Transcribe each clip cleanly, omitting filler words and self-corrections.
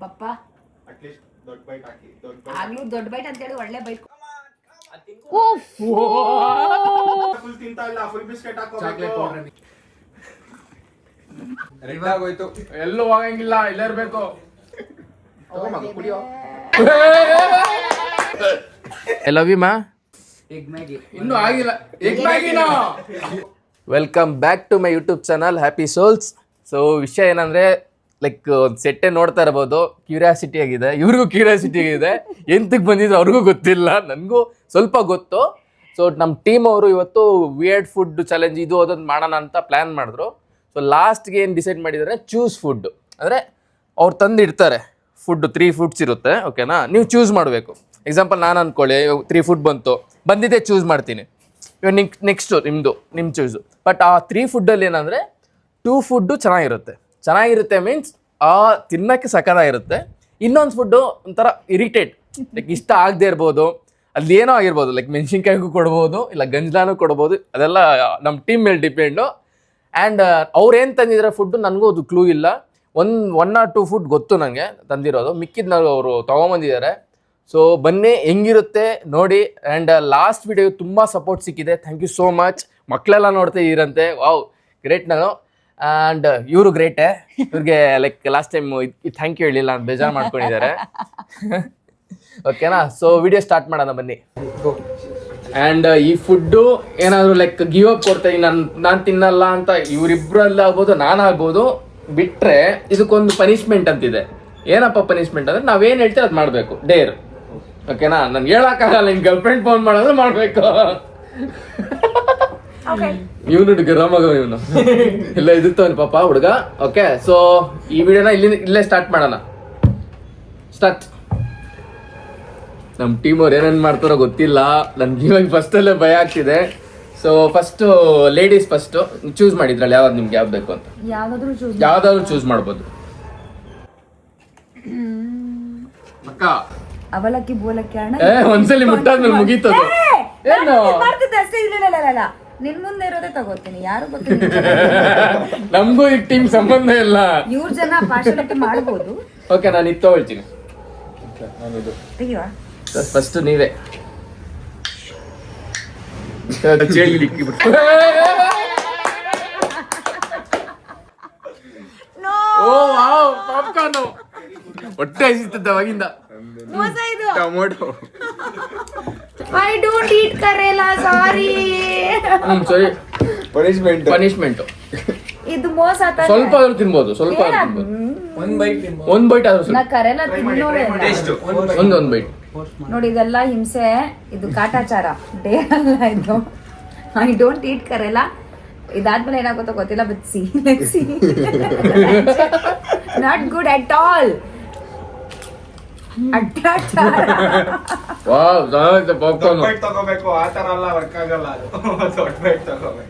ಪಪ್ಪ ಆಗ್ಲೂ ದೊಡ್ಡ ಬೈಟ್ ಅಂತ ಹೇಳಿ ಒಳ್ಳೆ ಬೈಟ್. ಎಲ್ಲೂ ಹೋಗಂಗಿಲ್ಲ, ಇಲ್ಲೇ ಇರ್ಬೇಕು. ಐ ಲವ್ ಯು ಮಾ. ಇನ್ನೂ ಆಗಿಲ್ಲ. Welcome back to my YouTube channel happy souls. So ವಿಷಯ ಏನಂದ್ರೆ ಲೈಕ್ ಒಂದು ಸೆಟ್ಟೆ ನೋಡ್ತಾ ಇರ್ಬೋದು, ಕ್ಯೂರಿಯಾಸಿಟಿ ಆಗಿದೆ, ಇವ್ರಿಗೂ ಕ್ಯೂರಿಯಾಸಿಟಿ ಆಗಿದೆ. ಎಂತಕ್ಕೆ ಬಂದಿದ್ರು ಅವ್ರಿಗೂ ಗೊತ್ತಿಲ್ಲ, ನನಗೂ ಸ್ವಲ್ಪ ಗೊತ್ತು. ಸೊ ನಮ್ಮ ಟೀಮ್ ಅವರು ಇವತ್ತು ವಿಯರ್ಡ್ ಫುಡ್ ಚಾಲೆಂಜ್ ಇದು ಅದೊಂದು ಮಾಡೋಣ ಅಂತ ಪ್ಲ್ಯಾನ್ ಮಾಡಿದ್ರು. ಸೊ ಲಾಸ್ಟ್ಗೆ ಏನು ಡಿಸೈಡ್ ಮಾಡಿದ್ದಾರೆ, ಚೂಸ್ ಫುಡ್. ಅಂದರೆ ಅವ್ರು ತಂದು ಇಡ್ತಾರೆ ಫುಡ್, 3 ಫುಡ್ಸ್ ಇರುತ್ತೆ, ಓಕೆನಾ? ನೀವು ಚೂಸ್ ಮಾಡಬೇಕು. ಎಕ್ಸಾಂಪಲ್ ನಾನು ಅಂದ್ಕೊಳ್ಳಿ 3 ಫುಡ್ ಬಂದಿದ್ದೆ ಚೂಸ್ ಮಾಡ್ತೀನಿ. ಇವಾಗ ನೆಕ್ಸ್ಟು ನಿಮ್ಮ ಚೂಸು. ಬಟ್ ಆ 3 ಫುಡ್ಡಲ್ಲಿ ಏನಂದರೆ 2 ಫುಡ್ಡು ಚೆನ್ನಾಗಿರುತ್ತೆ ಮೀನ್ಸ್ ತಿನ್ನೋಕ್ಕೆ ಸಖತ್ತಾಗಿರುತ್ತೆ. ಇನ್ನೊಂದು ಫುಡ್ಡು ಒಂಥರ ಇರಿಟೇಟ್, ಲೈಕ್ ಇಷ್ಟ ಆಗದೆ ಇರ್ಬೋದು, ಅಲ್ಲಿ ಏನೋ ಆಗಿರ್ಬೋದು, ಲೈಕ್ ಮೆಣಸಿನ್ಕಾಯಿಗೂ ಕೊಡ್ಬೋದು, ಇಲ್ಲ ಗಂಜಲಾನೂ ಕೊಡ್ಬೋದು. ಅದೆಲ್ಲ ನಮ್ಮ ಟೀಮ್ ಮೇಲೆ ಡಿಪೆಂಡು. ಆ್ಯಂಡ್ ಅವ್ರೇನು ತಂದಿದ್ದಾರೆ ಫುಡ್ಡು ನನಗೂ ಅದು ಕ್ಲೂ ಇಲ್ಲ. ಒನ್ ಆರ್ 2 ಫುಡ್ ಗೊತ್ತು ನನಗೆ ತಂದಿರೋದು, ಮಿಕ್ಕಿದ್ನ ಅವರು ತೊಗೊಂಬಂದಿದ್ದಾರೆ. ಸೊ ಬನ್ನಿ ಹೆಂಗಿರುತ್ತೆ ನೋಡಿ. ಆ್ಯಂಡ್ ಲಾಸ್ಟ್ ವಿಡಿಯೋ ತುಂಬ ಸಪೋರ್ಟ್ ಸಿಕ್ಕಿದೆ, ಥ್ಯಾಂಕ್ ಯು ಸೋ ಮಚ್. ಮಕ್ಕಳೆಲ್ಲ ನೋಡ್ತಾ ಇರಂತೆ, ವಾವ್ ಗ್ರೇಟ್. ನಾನು ಆ್ಯಂಡ್ ಇವರು ಗ್ರೇಟೇ, ಇವ್ರಿಗೆ like last time thank you ಹೇಳಿಲ್ಲ ಅಂತ ಬೇಜಾರು ಮಾಡ್ಕೊಂಡಿದ್ದಾರೆ. ಓಕೆನಾ? ಸೊ ವಿಡಿಯೋ ಸ್ಟಾರ್ಟ್ ಮಾಡೋಣ ಬನ್ನಿ. ಆ್ಯಂಡ್ ಈ ಫುಡ್ಡು ಏನಾದರೂ ಲೈಕ್ ಗಿವ್ ಅಪ್ ಕೊಡ್ತೀನಿ ನಾನು ತಿನ್ನಲ್ಲ ಅಂತ ಇವರಿಬ್ಬರಲ್ಲಿ ಆಗ್ಬೋದು, ನಾನಾಗ್ಬೋದು. ಬಿಟ್ಟರೆ ಇದಕ್ಕೊಂದು ಪನಿಷ್ಮೆಂಟ್ ಅಂತಿದೆ. ಏನಪ್ಪ ಪನಿಷ್ಮೆಂಟ್ ಅಂದರೆ ನಾವೇನು ಹೇಳ್ತೀವಿ ಅದು ಮಾಡಬೇಕು, ಡೇರ್. ಓಕೆನಾ? ನಾನು ಹೇಳೋಕ್ಕಾಗಲ್ಲ, ನಿನ್ನ ಗರ್ಲ್ ಫ್ರೆಂಡ್ ಫೋನ್ ಮಾಡೋದು ಮಾಡಬೇಕು. ಇವನು ಗರಮಗ ಇವನು ಇಲ್ಲ ಇದಿರ್ತವನು ಪಾಪ ಹುಡುಗ. ಓಕೆ, ಸೊ ಈ ವಿಡಿಯೋನ ಇಲ್ಲೇ ಸ್ಟಾರ್ಟ್ ಮಾಡೋಣ. ಸ್ಟಾರ್ಟ್. ನಮ್ಮ ಟೀಮ್ ಅವ್ರು ಏನೇನು ಮಾಡ್ತಾರೋ ಗೊತ್ತಿಲ್ಲ, ನನ್ಗೆ ಇವಾಗ ಫಸ್ಟಲ್ಲೇ ಭಯ ಆಗ್ತಿದೆ. So first ladies first choose ಮಾಡಿದ್ರಲ್ಲ, ಯಾವ್ದು ನಿಮ್ಗೆ ಯಾವ್ದು ಬೇಕು ಅಂತ? ಯಾವ್ದಾದ್ರು ಚೂಸ್ ಮಾಡ್ಬೋದು. ಅಕ್ಕ ಅವಲಕ್ಕಿ ಬೋಲಕ್ಕಿ ಅಣ್ಣ ಒಂದ್ಸಲಿ ಮುಟ್ಟಾದ್ಮೇಲೆ ಮುಗೀತದು. ಏನು ನಿನ್ ಮುಂದೆ ಇರೋದೇ ತಗೋತೀನಿ, ಯಾರು ಗೊತ್ತಿಲ್ಲ. ನಮಗೂ ಈ ಟೀಮ್ ಸಂಬಂಧ ಇಲ್ಲ. ಇವ್ರ ಜನ ಪಾರ್ಶಾಲಿಟಿ ಮಾಡ್ಬೋದು. ಓಕೆ, ನಾನು ಇದು ತಗೊಳ್ತೀನಿ. ಫಸ್ಟ್ ನೀವೇ ಪಾಪ್ಕಾರ್ನ್ ಹೊಟ್ಟೆ ಹಸಿತದ ಅವಾಗಿಂದ. ಟೊಮೊಟೊ. ಐ ಡೋಂಟ್ ಈಟ್ ಕರೇಲಾ, ಸಾರಿ. ಸರಿ, ಪನಿಷ್ಮೆಂಟ್ ಇದು ಮೋಸ. ಸ್ವಲ್ಪ ಆದ್ರೂ ತಿನ್ಬೋದು, ಸ್ವಲ್ಪ ಒಂದ್ ಬೈಟ್ ಆದ್ರೂ. ನಾ ಕರೇಲಾ ತಿನ್ನೋರೇ ಒಂದ್ ಬೈಟ್ ನೋಡಿ. ಇದೆಲ್ಲ ಹಿಂಸೆ, ಇದು ಕಾಟಾಚಾರ, ಡೇ ಅಲ್ಲ ಇದು. I don't eat karela. ಇದಾದ್ಮೇಲೆ ಏನಾಗುತ್ತೋ ಗೊತ್ತಿಲ್ಲ, but see not good at all.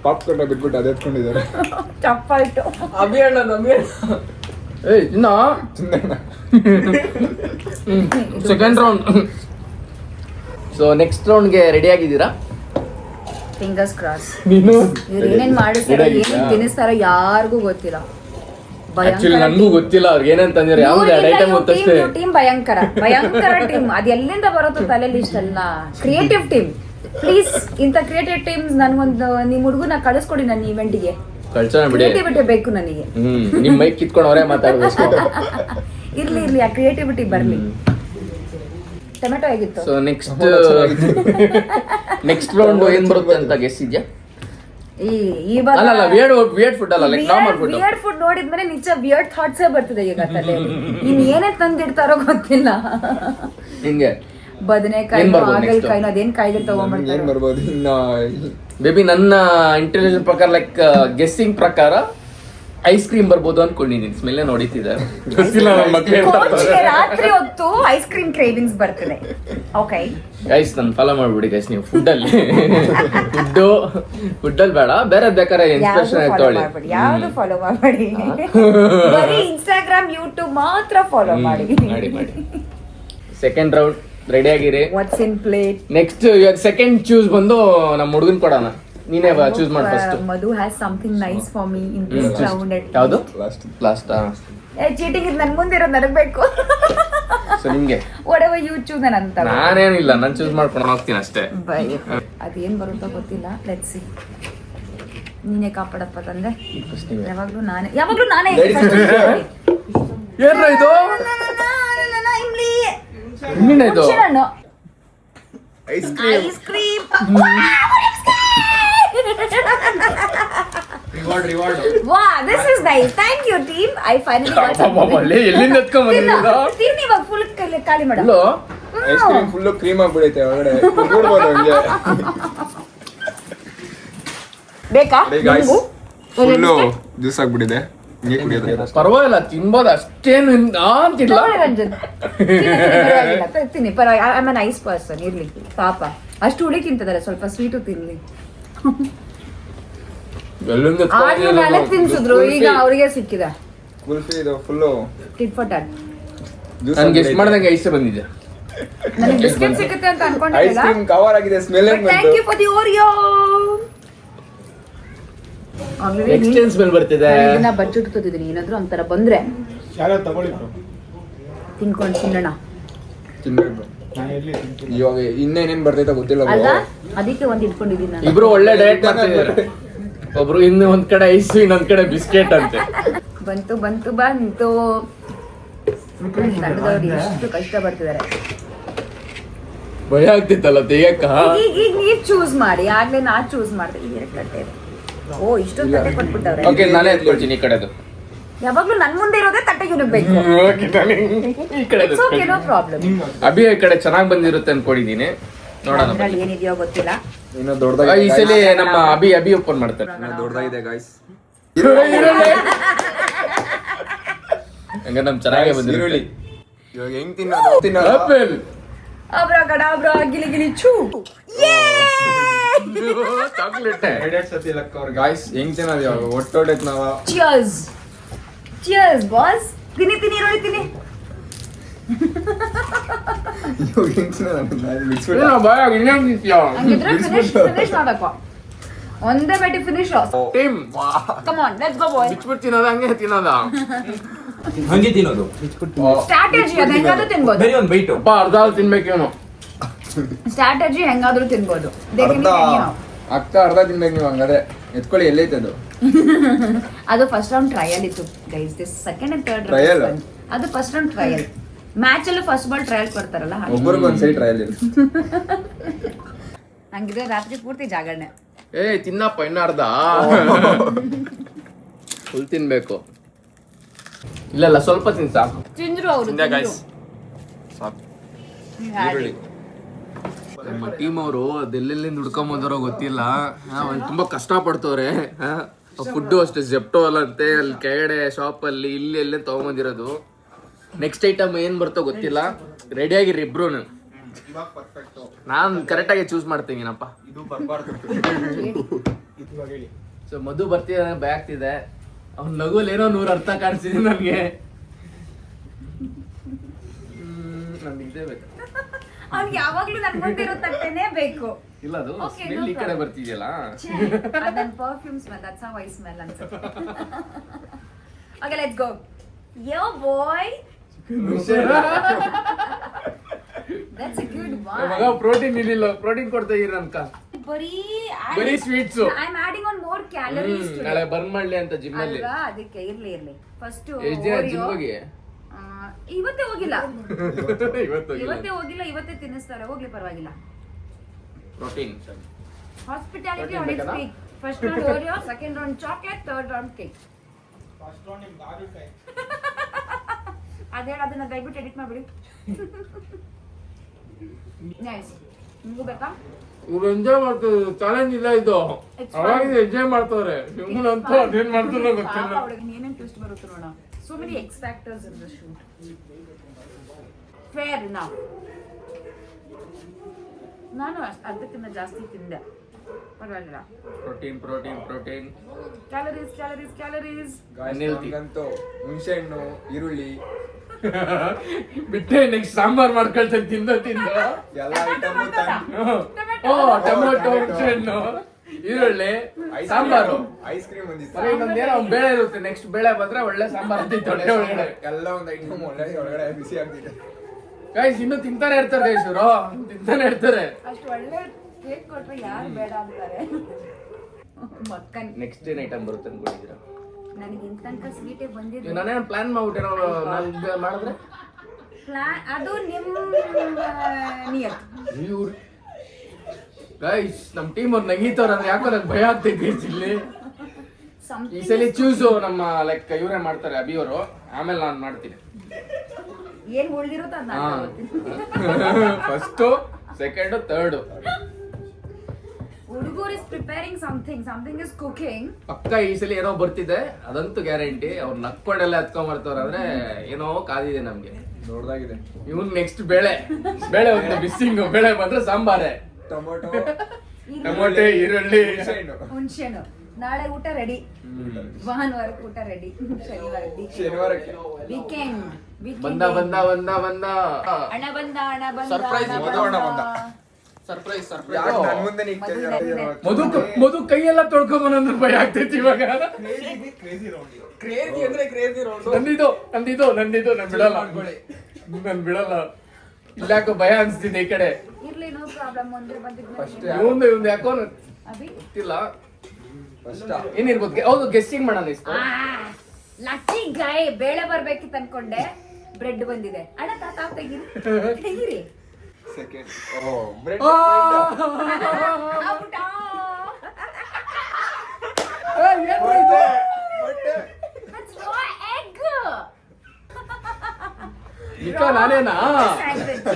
Popcorn ಬಿಟ್ಬಿಟ್ಟು ಅದೇ ಎತ್ಕೊಂಡಿದ್ದಾರೆ. ಚಪ್ಪಾಯ್ತು. Second round. ಸೊ ನೆಕ್ಸ್ಟ್ ರೌಂಡ್ಗೆ ರೆಡಿ ಆಗಿದ್ದೀರಾ? Fingers cross. ಇವ್ರು ಏನೇನ್ ಮಾಡಿಸ್ತಾರೋ ಏನೇನ್ ತಿನ್ನಿಸ್ತಾರೋ ಯಾರಿಗೂ ಗೊತ್ತಿಲ್ಲ. ನನಗೂ ಗೊತ್ತಿಲ್ಲ ಅವ್ರಿಗೆ ಏನಂತ ಅಂದ್ರೆ ಯಾವ್ದು ಐಟಮ್ ಗೊತ್ತಷ್ಟೇ. ಟೀಮ್ ಭಯಂಕರ ಟೀಮ್. ಅದು ಎಲ್ಲಿಂದ ಬರುತ್ತೋ ತಲೆಯಲ್ಲಿ ಇಷ್ಟೆಲ್ಲ. Creative team, please. ಇಂಥ ಕ್ರಿಯೇಟಿವ್ ಟೀಮ್ಸ್ ನನ್ಗೊಂದು ನಿಮ್ ಹುಡುಗನ ಕಳಿಸ್ಕೊಡಿ ನನ್ನ ಇವೆಂಟ್ಗೆ. ಕ್ರಿಯೇಟಿವಿಟಿ ಬೇಕು ನನಗೆ. ನಿಮ್ ಮೈಕ್ ಕಿತ್ಕೊಂಡು ಅವರೇ ಮಾತಾಡ್ಬೇಕು. ಇರ್ಲಿ ಆ ಕ್ರಿಯೇಟಿವಿಟಿ ಬರ್ಲಿ. ಟೊಮೆಟೊ ಆಗಿತ್ತು. ಸೊ ನೆಕ್ಸ್ಟ್ ರೌಂಡ್ ಏನ್ ಬರುತ್ತೆ ಅಂತ ಗೆಸ್ ಇದೆಯಾ? ವಿಯರ್ಡ್ ಫುಡ್ ಅಲ್ಲ, like normal food. Weird food ನೋಡಿದ್ಮೇಲೆ ನಿಜ ವಿಯರ್ಡ್ ಥಾಟ್ಸ್ ಬರ್ತದೆ ಈಗ ತಲೆಯಲ್ಲಿ. ಇನ್ ಏನೇ ತಂದಿಡ್ತಾರೋ ಗೊತ್ತಿಲ್ಲ. ಹಿಂಗೆ ಬದನೆಕಾಯಿ, ಹಾಗಲಕಾಯಿ, ಅದೇನ್ ಕಾಯಿಗೆ ತಗೊಂಡ್ಬರ್ತಾರೆ. ಬೇಬಿ ನನ್ನ ಇಂಟೆಲಿಜೆನ್ಸ್ ಪ್ರಕಾರ, ಲೈಕ್ ಗೆಸ್ಸಿಂಗ್ ಪ್ರಕಾರ ಐಸ್ ಕ್ರೀಮ್ ಬರ್ಬೋದು ಅನ್ಕೊಂಡಿದ್ದೀನಿ. ಸ್ಮೆಲ್ ನೋಡಿತಿದ್ದಾರೆ, ರಾತ್ರಿ ಹೊತ್ತು ಐಸ್ ಕ್ರೀಮ್ ಕ್ರೇವಿಂಗ್ಸ್ ಬರ್ತದೆ. ಓಕೆ ಗೈಸ್, ನಾನು ಫಾಲೋ ಮಾಡ್ಬಿಡಿ ಗೈಸ್. ನೀವು ಫುಡ್ಡಲ್ಲಿ ಬೇಡ, ಬೇರೆ ಬೇಕಾದ್ರೆ ಇನ್ಸ್ಪಿರೇಷನ್ ತಗೊಳ್ಳಿ. ಯಾವ್ದು ಫಾಲೋ ಮಾಡಬೇಡಿ, ಬರೀ ಇನ್ಸ್ಟಾಗ್ರಾಮ್, ಯೂಟ್ಯೂಬ್ ಮಾತ್ರ ಫಾಲೋ ಮಾಡಿ. ಸೆಕೆಂಡ್ ರೌಂಡ್ ರೆಡಿ ಆಗಿರಿ. ವಾಟ್ಸ್ ಇನ್ ಪ್ಲೇಟ್. ನೆಕ್ಸ್ಟ್ ಇವಾಗ ಸೆಕೆಂಡ್ ಚೂಸ್ ಬಂದು ನಮ್ಮ ಹುಡುಗನ್ ಕೊಡೋಣ. ನೀನೇ ಚೂಸ್ ಮಾಡಿ first. Madhu has something nice for me in this round. ಯಾವುದು ಲಾಸ್ಟ್ ಚೀಟಿಂಗ್ ಇದು ನನ್ ಮುಂದೆ ಇರೋದು ನನಗ್ ಬೇಕು. ಸೊ ನಿಮ್ಗೆ whatever you choose ನಾನು ಅಂತ. ನಾನೇನಿಲ್ಲ, ನಾನು ಚೂಸ್ ಮಾಡ್ಕೊಂಡು ಹೋಗ್ತೀನಿ ಅಷ್ಟೇ. ಅದೇನ್ ಬರುತ್ತೋ ಗೊತ್ತಿಲ್ಲ, ಲೆಟ್ಸ್ ಸಿ. ನೀನೇ ಕಾಪಾಡಪ್ಪ ತಂದೆ. ಯಾವಾಗ್ಲೂ ನಾನೇ ಏನ್ರ ಇದು ಇನ್ನೇನಾಯ್ತು? Ice cream. Ice cream. Reward Wow, this is nice. Thank you, team. I finally got something. ಎಲ್ಲಿಂದ ಎತ್ಕೊಂಡ್ ಬಂದಿದ್ದೀರಾ? ತಿನ್ನು ಇವಾಗ ಫುಲ್ ಖಾಲಿ ಮಾಡು. ಅಲ್ಲೋ ಐಸ್ ಕ್ರೀಮ್ ಫುಲ್ ಕ್ರೀಮ್ ಆಗ್ಬಿಡೈತೆ ಒಳಗಡೆ. ಕುಡ್ಬೋದು ಹಂಗೆ. ಬೇಕಾ? ಗೈಸ್ ಫುಲ್ ಜ್ಯೂಸ್ ಆಗ್ಬಿಟ್ಟಿದೆ. ಹಿಂಗೆ ಕುಡಿಯೋದು. ಪರವಾಗಿಲ್ಲ, ತಿನ್ಬೋದು, ಅಷ್ಟೇನು ಅಂತಿಲ್ಲ. ತಗೊಳ್ಳಿ ರಂಜನ್. ಪರವಾಗಿಲ್ಲ, ತಿನ್ನಿ ಪರವಾಗಿಲ್ಲ. I am a nice person. ಇರ್ಲಿ ಪಾಪ, ಅಷ್ಟು ಹುಳಿ ತಿಂತಿದ್ದಾರೆ, ಸ್ವಲ್ಪ ಸ್ವೀಟು ತಿನ್ಲಿ. ಆಗ್ಲೂ ನಾಳೆ ತಿನ್ಸಿದ್ರು, ಈಗ ಅವ್ರಿಗೆ ಸಿಕ್ಕಿದೆ. ಕುಲ್ಫಿ ಇದು full tit for tat. Juice. ನನ್ಗೆ ಎಷ್ಟು ಮಾಡ್ದಂಗೆ ಐಸೆ ಬಂದಿದೆ. ನನಗೆ ಬಿಸ್ಕೆಟ್ ಸಿಗುತ್ತೆ ಅಂತ ಐಸ್ ಅನ್ಕೊಂಡಿಲ್ಲ. ಕ್ರೀಮ್ ಕವರ್ ಆಗಿದೆ, ಸ್ಮೆಲ್ ಹೆಂಗ್ ಥ್ಯಾಂಕ್ ಬಂತು? You for the Oreo. ಎಕ್ಸ್ಟೆನ್ಸ್ ಸ್ಮೆಲ್ ಬರ್ತಿದೆ. ಇದನ್ನ ಬಚ್ಚಿಟ್ಕೋತಿದ್ದೀನಿ, ಏನಾದ್ರು ಒಂಥರ ಬಂದ್ರೆ ಯಾರು ತಗೊಳ್ಳಿ ತಿನ್ಕೊಂಡು ತಿನ್ನೋಣ ತಿನ್ಬೇಕು. ಇವಾಗ ಇನ್ನೇನೇನ್ ಬರ್ತೈತೆ ಗೊತ್ತಿಲ್ಲ ಅಲ್ಲ, ಅದಕ್ಕೆ ಒಂದ್ ಇಟ್ಕೊಂಡಿದ್ದೀನಿ ನಾನು. ಇಬ್ರು ಒಳ್ಳೆ ಡಯಟ್ ಮಾಡ್ತಿದ್ದಾರೆ. ಒಬ್ರು ಇನ್ನು ಒಂದ್ ಕಡೆ ಐಸ್, ಇನ್ನೊಂದ್ ಕಡೆ ಬಿಸ್ಕೆಟ್ ಅಂತೆ. ಬಂತು ತಂಡದವ್ರು ಎಷ್ಟು ಕಷ್ಟ ಪಡ್ತಿದ್ದಾರೆ. ಭಯ ಆಗ್ತಿತ್ತಲ್ಲ ತೆಗಿಯಕ್ಕ. ಈಗ ನೀವ್ ಚೂಸ್ ಮಾಡಿ, ಆಗ್ಲೇ ನಾ ಚೂಸ್ ಮಾಡಿದೆ. ಈ ಎರಡು ತಟ್ಟೆ ಇದೆ. ಓ, ಇಷ್ಟೊಂದು ತಟ್ಟೆ ಕೊಟ್ಬಿಟ್ಟವ್ರೆ. ಓಕೆ, ನಾನೇ ಎತ್ಕೊಳ್ತೀನಿ ಈ ಕಡೆದು. ಯಾವಾಗ್ಲೂ ನನ್ ಮುಂದೆ ಇರೋದೇ ತಟ್ಟೆ ಇವ್ನಿಗೆ ಬೇಕು. ಈ ಕಡೆ it's okay, no problem. Abhi ಈ ಕಡೆ ಚೆನ್ನಾಗ್ ಬಂದಿರುತ್ತೆ ಅನ್ಕೊಂಡಿದೀನಿ. ನೋಡೋಣ. ಅದ್ರಲ್ಲಿ ಏನಿದೆಯೋ ಗೊತ್ತಿಲ್ಲ. ಇನ್ನು ದೊಡ್ಡದಾಗಿ ಈ ಸಲ ನಮ್ಮ ಅಭಿ ಓಪನ್ ಮಾಡ್ತಾರೆ. ದೊಡ್ಡದಾಗಿದೆ ಗಾಯ್ಸ್. ಹಂಗ ನಮ್ ಚೆನ್ನಾಗೇ ಬಂದಿರುತ್ತೆ. ಇವಾಗ ಹೆಂಗ್ ತಿನ್ನೋದು? ಆಪಲ್. ಅಬ್ರಾಗಡಾಬ್ರಾ, ಗಿಲಿ ಚೂ. ಚಾಕ್ಲೇಟ್. ಗಾಯ್ಸ್ ಹೆಂಗ್ ತಿನ್ನೋದು ಇವಾಗ? ಒಟ್ಟೊಟ್ಟೈತ್ ನಾವ. Cheers boss. ತಿನ್ನಿ ಇರೋಳಿ ತಿನ್ನಿ. ಇವಾಗ ಹೆಂಗ್ ತಿನ್ನೋದು? ಮಿಕ್ಸ್ಬಿಟ್ಟು ಹಂಗಿದ್ರೆ ಫಿನಿಶ್ ಮಾಡ್ಬೇಕು. ಒಂದೇ ಬೇಟಿ finish. Team come on, let's go boys. ಬಿಚ್ಬಿಟ್ಟು ತಿನ್ನೋದ ಹಂಗೆ ತಿನ್ನೋದ? ಹಂಗೆ ತಿನ್ನೋದು. ಸ್ಟ್ರಾಟಜಿ ಅದು ಹೆಂಗಾದ್ರೂ ತಿನ್ಬೋದು. ಬರೀ ಒಂದು ಬೈಟು. ಅಪ್ಪ ಅರ್ಧ ತಿನ್ಬೇಕೇನು? ಸ್ಟ್ರಾಟಜಿ ಹೆಂಗಾದ್ರೂ ತಿನ್ಬೋದು. ಅಕ್ಕ ಅರ್ಧ ತಿನ್ಬೇಕು ನೀವು. ಹಂಗಾದ್ರೆ ಎತ್ಕೊಳ್ಳಿ, ಎಲ್ಲೈತೆ ಅದು? ಅದು ಫಸ್ಟ್ ರೌಂಡ್ ಟ್ರಯಲ್ ಇತ್ತು guys. This second and third Trial? ಅದು ಫಸ್ಟ್ ರೌಂಡ್ ಟ್ರಯಲ್. ಮ್ಯಾಚ್ ಅಲ್ಲೂ ಫಸ್ಟ್ ಬಾಲ್ ಟ್ರಯಲ್ ಕೊಡ್ತಾರಲ್ಲ ಹಾಗೆ. ಒಬ್ಬರಿಗೊಂದ್ ಸೈಡ್ ಟ್ರಯಲ್ ಇಲ್ಲ. ಹಂಗಿದ್ರೆ ರಾತ್ರಿ ಪೂರ್ತಿ ಜಾಗರಣೆ. ತಿನ್ನಪ್ಪ, ಇನ್ನ ಅರ್ಧ ಫುಲ್ ತಿನ್ಬೇಕು. ಇಲ್ಲ ಸ್ವಲ್ಪ ತಿನ್ ಸಾಕು. ತಿಂದ್ರು ಅವರು. ನಮ್ಮ ಟೀಮ್ ಅವರು ಅದೆಲ್ಲೆಲ್ಲಿಂದ ಹುಡ್ಕೊಂಬಂದರೋ ಗೊತ್ತಿಲ್ಲ. ತುಂಬಾ ಕಷ್ಟ ಪಡ್ತವ್ರೆ. ಫುಡ್ಡು ಅಷ್ಟೇ, ಜೆಪ್ಟೋ ಅಲ್ಲ ಅಂತೆ, ಅಲ್ಲಿ ಕೆಳಗಡೆ ಶಾಪ್ ಅಲ್ಲಿ ಇಲ್ಲಿ ಎಲ್ಲೇ ತಗೊಂಬಂದಿರೋದು. ನೆಕ್ಸ್ಟ್ ಐಟಮ್ ಏನ್ ಬರ್ತೋ ಗೊತ್ತಿಲ್ಲ. ರೆಡಿ ಆಗಿರಿ ಇಬ್ರು. ನಾನ್ ಕರೆಕ್ಟ್ ಆಗಿ ಚೂಸ್ ಮಾಡ್ತೀನಪ್ಪ. ಸೊ ಮಧು ಬರ್ತಿದ್ದಾನೆ, ಭಯ ಆಗ್ತಿದೆ. ಅವ್ನ ನಗುಲ್ ಏನೋ 100 ಅರ್ಥ ಕಾಣಿಸ್ತಿದೆ ನನ್ಗೆ. ನನ್ಗೆ ಇದೇ ಬೇಕು. ಅವ್ನಿಗೆ ಯಾವಾಗ್ಲೂ ನನ್ ಮುಂದೆ ಇರೋ ತಟ್ಟೆನೇ ಬೇಕು. ಇಲ್ಲ, ಅದು Okay, ಸ್ಮೆಲ್ no ಈ ಕಡೆ problem. ಬರ್ತಿದ್ಯಲ್ಲ. ನನ್ನ perfume smell, that's how I smell ಅನ್ಸುತ್ತೆ. Okay, let's go. Yo boy, that's a good one. ಮಗ ಪ್ರೋಟೀನ್ ಇಲ್ಲಿಲ್ಲ, ಪ್ರೋಟೀನ್ ಕೊಡ್ತಾ ಇದೀರ ಅನ್ಕ. ಬರೀ sweets. I am adding on more calories today. ನಾಳೆ ಬರ್ನ್ ಮಾಡ್ಲಿ ಅಂತ ಜಿಮ್ ಅಲ್ಲಿ. ಅಲ್ವಾ, ಅದಕ್ಕೆ ಇರ್ಲಿ. ಫಸ್ಟ್ ಜಿಮ್ ಹೋಗಿ ಇವತ್ತೇ ಹೋಗಿಲ್ಲ. ಇವತ್ತು ಇವತ್ತೇ ತಿನ್ನಿಸ್ತಾರೆ. ಹೋಗ್ಲಿ, ಪರವಾಗಿಲ್ಲ. Protein Hospitality on its peak. First round Oreo, second round chocolate, third round cake. ಅದನ್ನ ದಯವಿಟ್ಟು ಎಡಿಟ್ ಮಾಡ್ಬಿಡಿ. ನೈಸ್. ನಿಮಗೂ ಬೇಕಾ? ಇವ್ರು ಎಂಜಾಯ್ ಮಾಡ್ತಾರೆ. ಚಾಲೆಂಜ್ ಇಲ್ಲ ಇದು. ಅವಾಗ ಎಂಜಾಯ್ ಮಾಡ್ತವ್ರೆ. ನಿಮ್ಮನ್ನಂತೂ ಅದೇನ್ ಮಾಡ್ತಾರೋ ಗೊತ್ತಿಲ್ಲ. ಏನೇನ್ ಟ್ವಿಸ್ಟ್ ಬರುತ್ತೆ ನೋಡ. So many X factors in the shoot. Fair enough. ನಾನು ಅದಕ್ಕಿಂತ ಜಾಸ್ತಿ ತಿಂದೆ, ಪರವಾಗಿಲ್ಲ. Protein calories. ಅಂತೂ ಹುಣಸೆ ಹಣ್ಣು, ಈರುಳ್ಳಿ ಬಿಟ್ಟೆ ನೆಕ್ಸ್ಟ್ ಸಾಂಬಾರ್ ಮಾಡ್ಕೊಳ್ತೇನೆ ತಿಂದ ಎಲ್ಲ ಐಟಮ್. ಟೊಮೊಟೊ, ಹುಣಸೆ ಹಣ್ಣು. ಈರುಳ್ಳಿ ಸಾಂಬಾರು ಐಸ್ ಕ್ರೀಮ್ ಬಂದಿತ್ತು ಮತ್ತೆ ಇನ್ನೊಂದೇನೋ ಒಂದ್ ಬೇಳೆ ಇರುತ್ತೆ. ನೆಕ್ಸ್ಟ್ ಬೇಳೆ ಬಂದ್ರೆ ಒಳ್ಳೆ ಸಾಂಬಾರ್ ಅಂತಿತ್ತು ಹೊಟ್ಟೆ ಒಳಗಡೆ. ಎಲ್ಲ ಒಂದು ಐಟಮ್ ಒಳಗಡೆ ಬಿಸಿ ಆಗ್ತಿದೆ. ಗೈಸ್ ಇನ್ನು ತಿಂತಾನೆ ಇರ್ತಾರೆ ಗೈಸ್ ಇವರು, ತಿಂತಾನೆ ಇರ್ತಾರೆ. ಅಷ್ಟು ಒಳ್ಳೆ ಕೇಕ್ ಕೊಟ್ರೆ ಯಾರು ಬೇಡ ಅಂತಾರೆ. ಮಕ್ಕನ್ ನೆಕ್ಸ್ಟ್ ಏನ್ ಐಟಮ್ ಬರುತ್ತೆ ಅನ್ಕೊಂಡಿದ್ದೀರಾ? ನನಗೆ ಇಂತ ತನಕ ಸ್ವೀಟೇ ಬಂದಿದ್ದು. ನಾನೇನು ಪ್ಲಾನ್ ಮಾಡ್ಬಿಟ್ಟೆ ನಾನು ಮಾಡಿದ್ರೆ ಪ್ಲಾನ್ ಅದು ನಿಮ್ಮ ನಿಯತ್. ಇವ್ರು ಗೈಸ್ ನಮ್ ಟೀಮ್ ಅವ್ರು ನಗೀತವ್ರ ಅಂದ್ರೆ ಯಾಕೋ ನಂಗೆ ಭಯ ಆಗ್ತೈತಿ ಇಲ್ಲಿ. ಈ ಸಲ ಚೂಸು ನಮ್ಮ ಲೈಕ್ ಇವರೇ ಮಾಡ್ತಾರೆ ಅಭಿ ಅವರು, ಆಮೇಲೆ ನಾನು ಮಾಡ್ತೀನಿ. ಏನ್ ಉಳ್ದಿರುತ್ತೋ ಅದ್ ನಾನ್ ತಗೊಳ್ತೀನಿ. First second third. ಹುಡುಗರು is preparing something is cooking. ಪಕ್ಕ ಈ ಸಲ ಏನೋ ಬರ್ತಿದೆ ಅದಂತೂ ಗ್ಯಾರಂಟಿ. ಅವ್ರು ನಕ್ಕೊಂಡೆಲ್ಲ ಎತ್ಕೊಂಡ್ ಬರ್ತವ್ರ ಅಂದ್ರೆ ಏನೋ ಕಾದಿದೆ ನಮ್ಗೆ. ದೊಡ್ಡದಾಗಿದೆ. ಇವನ್ ನೆಕ್ಸ್ಟ್ ಬೇಳೆ ಒಂದು ಬಿಸಿಂಗ್ ಬೇಳೆ ಬಂದ್ರೆ ಸಾಂಬಾರೆ. ಟೊಮೊಟೊ ಈರುಳ್ಳಿ ಹುಣಸೆಹಣ್ಣು. ನಾಳೆ ಊಟ ರೆಡಿ, ಭಾನುವಾರಕ್ಕೆ ಊಟ ರೆಡಿ, ಶನಿವಾರಕ್ಕೆ ವೀಕೆಂಡ್ ಬಂದ ಹಣ ಬಂದ Surprise, ಮಧು ಬಂದ. ಸರ್ಪ್ರೈಸ್ ಯಾಕೆ ನನ್ ಮುಂದೆ ನಿಂತ್ಕೊಂಡ್ ಇದ್ದೀರಾ? ಮಧು ಕೈಯೆಲ್ಲ ತೊಳ್ಕೊಂಬಂದ್ರೆ ಭಯ ಆಗ್ತೈತಿ ಇವಾಗ. ಕ್ರೇಜಿ ಅಂದ್ರೆ ಕ್ರೇಜಿ ರೌಂಡ್. ನಂದಿದು ನನ್ ಬಿಡಲ್ಲ. ಇಲ್ಲಾಕೋ ಭಯ ಅನ್ಸ್ತಿದೆ ಈ ಕಡೆ. ಇರ್ಲಿ, ನೋ ಪ್ರಾಬ್ಲಮ್. ಒಂದೇ First ಬಂದಿದ್ದು ಇವಂದು ಯಾಕೋ ಅಭಿ ಗೊತ್ತಿಲ್ಲ ಫಸ್ಟ್ ಏನಿರ್ಬೋದು. ಹೌದು ಗೆಸ್ಟಿಂಗ್ ಮಾಡೋಣ ಇಸ್ಕೊ. ಲಕ್ಕಿ ಗಾಯ್. ಬೇಳೆ ಬರ್ಬೇಕಿತ್ತು ಅನ್ಕೊಂಡೆ, ಬ್ರೆಡ್ ಬಂದಿದೆ. ಅಣ್ಣ ತಾತ ತೆಗೀರಿ. Second oh bread out. That's raw egg. ನಿಕಾ ನಾನೇನಾ? Sandwich.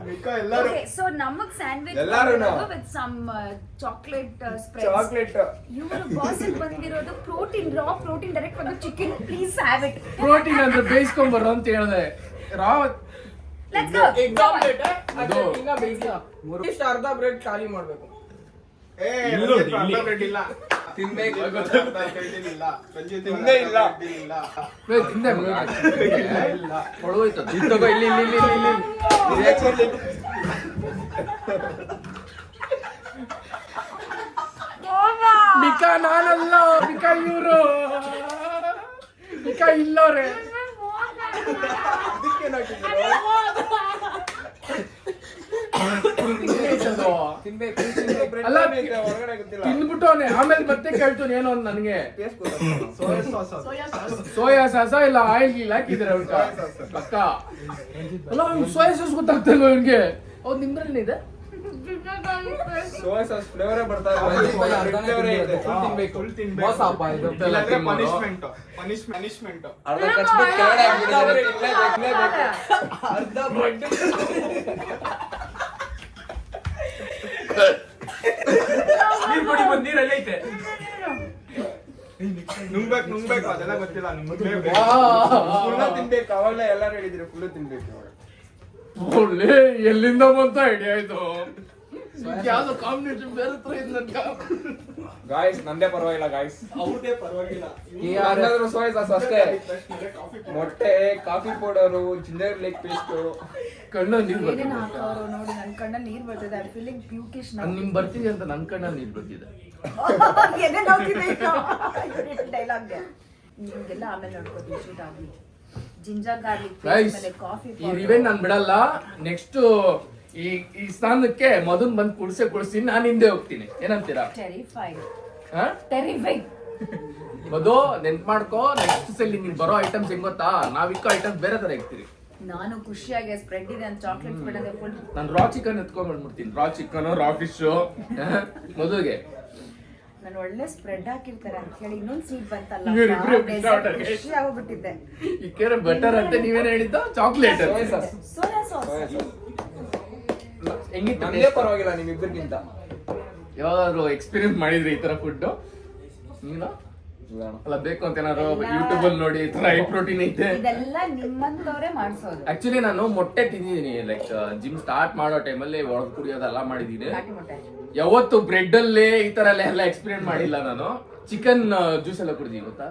ಮಿಕ್ಕ ಎಲ್ಲರೂ Okay, so ನಮಗ್ ಸ್ಯಾಂಡ್ವಿಚ್ ಎಲ್ಲಾರುನು. with some chocolate spreads. Chocolate ಇವರು ಬಾಸ್ ಬಂದಿರೋದು ಪ್ರೋಟೀನ್, ರಾ ಪ್ರೋಟೀನ್ ಡೈರೆಕ್ಟ್ ಬಂದು chicken. Please have it. Protein ಅಂದ್ರೆ ಬೇಯಿಸ್ಕೊಂಡ್ ಬರೋ ಅಂತ ಹೇಳಿದೆ. Let's go. ಅರ್ಧ ಬ್ರೆಡ್ ಖಾಲಿ ಮಾಡ್ಬೇಕು. ಬ್ರೆಡ್ ಇಲ್ಲ ತಿನ್ಬೇಕು. ತಿಂದೇ ಇಲ್ಲ. ಹೊಳಗೋಯ್ತು ತಗೋ. ಇಲ್ಲಿ ಮಿಕಾ ನಾನಲ್ಲ, ಮಿಕಾ ಇವರು. ಮಿಕಾ ಇಲ್ಲವ್ರೆ. ಅಲ್ಲ ತಿಂದ್ಬಿಟ್ಟು ಆಮೇಲೆ ಮತ್ತೆ ಕೇಳ್ತಾನೆ ಏನೋ ಒಂದು ನನಗೆ. ಸೋಯಾ ಸಾಸ ಇಲ್ಲ ಆಯಿಲ್ ಇಲ್ಲ ಹಾಕಿದ್ರೆ ಅವ್ರ ಪಕ್ಕ. ಅಲ್ಲ ಸೋಯಾ ಸಾಸ್ ಗೊತ್ತಾಗ್ತಿಲ್ವ ಇವ್ನಿಗೆ? ಹೌದು ನಿಮ್ದ್ರಲ್ಲಿ ಇದೆ ಸೋಯಾ ಸಾಸ್ ಫ್ಲೇವರೇ ಬರ್ತಾ ಪನಿಷ್ಮೆಂಟ್. ಅರ್ಧ ಕಚ್ಬಿಟ್ಟು ಕೆಳಗಡೆ ಹಾಕ್ಬಿಟ್ಟಿದ್ದಾರೆ. ಅರ್ಧ ಬ್ರೆಡ್ ನೀರ್ ಕೊಡಿ, ಬಂದ್ ನೀರಲ್ಲಿ ಐತೆ. ನುಂಗ್ಬೇಕು ಅದೆಲ್ಲ ಗೊತ್ತಿಲ್ಲ. ಫುಲ್ ತಿನ್ಬೇಕು. ಅವಾಗಲೇ ಎಲ್ಲರೂ ಹೇಳಿದ್ರು ಫುಲ್ ತಿನ್ಬೇಕು. ಒಳ್ಳೆ ಎಲ್ಲಿಂದ ಬಂತ ಐಡಿಯಾ ಇದು? ಯಾವ್ದೋ ಕಾಂಬಿನೇಷನ್ ಬೇರೆ ತರ ಇದೆ ನನ್ಗ. ಗಾಯ್ಸ್ ನಂದೇ ಪರವಾಗಿಲ್ಲ ಗಾಯ್ಸ್. ಅವ್ರದೇ ಪರವಾಗಿಲ್ಲ. ಯಾರಾದ್ರೂ ಸೋಯಾ ಸಾಸ್ ಅಷ್ಟೇ. ಮೊಟ್ಟೆ, coffee powder, ginger lake paste. ಕಣ್ಣ ನೀರ್ ಏನೇನ್ ಬರ್ತಿದೆ. ಹಾಕೋರು ನೋಡಿ, ನನ್ ಕಣ್ಣಲ್ಲಿ ನೀರ್ ಬರ್ತಿದೆ. I feeling pukish now. ನಿಮ್ ಬರ್ತಿದೆ ಅಂತ ನನ್ ಕಣ್ಣ ನೀರ್ ಬರ್ತಿದೆ. ಏನೇನ್ ಹೋಗಿದೆ ಡೈಲಾಗ್. ನಿಮ್ಗೆಲ್ಲ ಆಮೇಲೆ ನೋಡ್ಕೋತೀವಿ. ಶೂಟ್ ಆಗ್ಲಿ. ಜಿಂಜರ್ ಗಾರ್ಲಿಕ್ ಗೈಸ್ ಆಮೇಲೆ ಕಾಫಿ ಈ ರಿವೆಂಜ್ ನಾನ್ ಬಿಡಲ್ಲ. ನೆಕ್ಸ್ಟ್ ಈ ಸ್ಥಾನಕ್ಕೆ ಮಧುನ್ ಬಂದ್ ಕುಡ್ಸಿ ನಾನು ಹಿಂದೆ ಹೋಗ್ತೀನಿ. ಏನಂತೀರಾ? ಟೆರಿಫೈಂಗ್. ಮಧು ನೆನ್ಪ್ ಮಾಡ್ಕೋ, ನೆಕ್ಸ್ಟ್ ಸಲ ನೀನ್ ಬರೋ ಐಟಮ್ಸ್ ಹೆಂಗ್ ಗೊತ್ತಾ? ನಾವಿಕ್ಕೋ ಐಟಮ್ಸ್ ಬೇರೆ ತರ ಇಕ್ತೀರಿ. ನಾನು ಖುಷಿಯಾಗಿ ಸ್ಪ್ರೆಡ್ ಇದೆ ಅಂತ ಚಾಕ್ಲೇಟ್ ಸ್ಪ್ರೆಡ್ ಇದೆ ಫುಲ್. ನಾನು ರಾ ಚಿಕನ್ ಎತ್ಕೊಂಡ್ ಬಂದ್ಬಿಡ್ತೀನಿ. ರಾ ಚಿಕನ್, ರಾ ಫಿಶ್ ಮಧುಗೆ. ನಾನು ಒಳ್ಳೆ ಸ್ಪ್ರೆಡ್ ಹಾಕಿರ್ತಾರೆ ಅಂತ ಹೇಳಿ ಇನ್ನೊಂದ್ ಸ್ವೀಟ್ ಬಂತಲ್ಲ, ಇವ್ರಿಬ್ರು ಬಿಸಾಡ್ತಾರೆ. ಖುಷಿ ಆಗೋಗ್ಬಿಟ್ಟಿದ್ದೆ. ಈ ಕೇರ ಬೆಟರ್ ಅಂತ ನೀವೇನ್ ಹೇಳಿದ್ದು? Chocolate soya sauce. Soya sauce ಹೆಂಗಿತ್ತು? ನಂದೇ ಪರವಾಗಿಲ್ಲ ನಿಮ್ಮಿಬ್ಬರಿಗಿಂತ. ಯಾವಾಗಾದ್ರು ಎಕ್ಸ್ಪೀರಿಯನ್ಸ್ ಮಾಡಿದ್ರಿ ಈ ತರ ಫುಡ್? ನೀನು ಅಲ್ಲ ಬೇಕು ಅಂತ ಏನಾದ್ರು ಯೂಟ್ಯೂಬ್ ಅಲ್ಲಿ ನೋಡಿ ಈ ತರ ಹೈ ಪ್ರೋಟೀನ್ ಐತೆ. ಇದೆಲ್ಲ ನಿಮ್ಮಂತವ್ರೆ ಮಾಡ್ಸೋದು. ಆಕ್ಚುಲಿ ನಾನು ಮೊಟ್ಟೆ ತಿಂದಿದ್ದೀನಿ. ಲೈಕ್ ಜಿಮ್ ಸ್ಟಾರ್ಟ್ ಮಾಡೋ ಟೈಮಲ್ಲಿ ಒಳಗ್ ಕುಡಿಯೋದೆಲ್ಲ ಮಾಡಿದೀನಿ. ನಾಟಿ ಮೊಟ್ಟೆ. ಯಾವತ್ತು ಬ್ರೆಡ್ ಅಲ್ಲೇ ಈ ತರ ಎಲ್ಲ ಎಕ್ಸ್ಪೀರಿಯನ್ಸ್ ಮಾಡಿಲ್ಲ ನಾನು. ಚಿಕನ್ ಜ್ಯೂಸ್ ಎಲ್ಲ ಕುಡಿದೀನಿ ಗೊತ್ತಾ?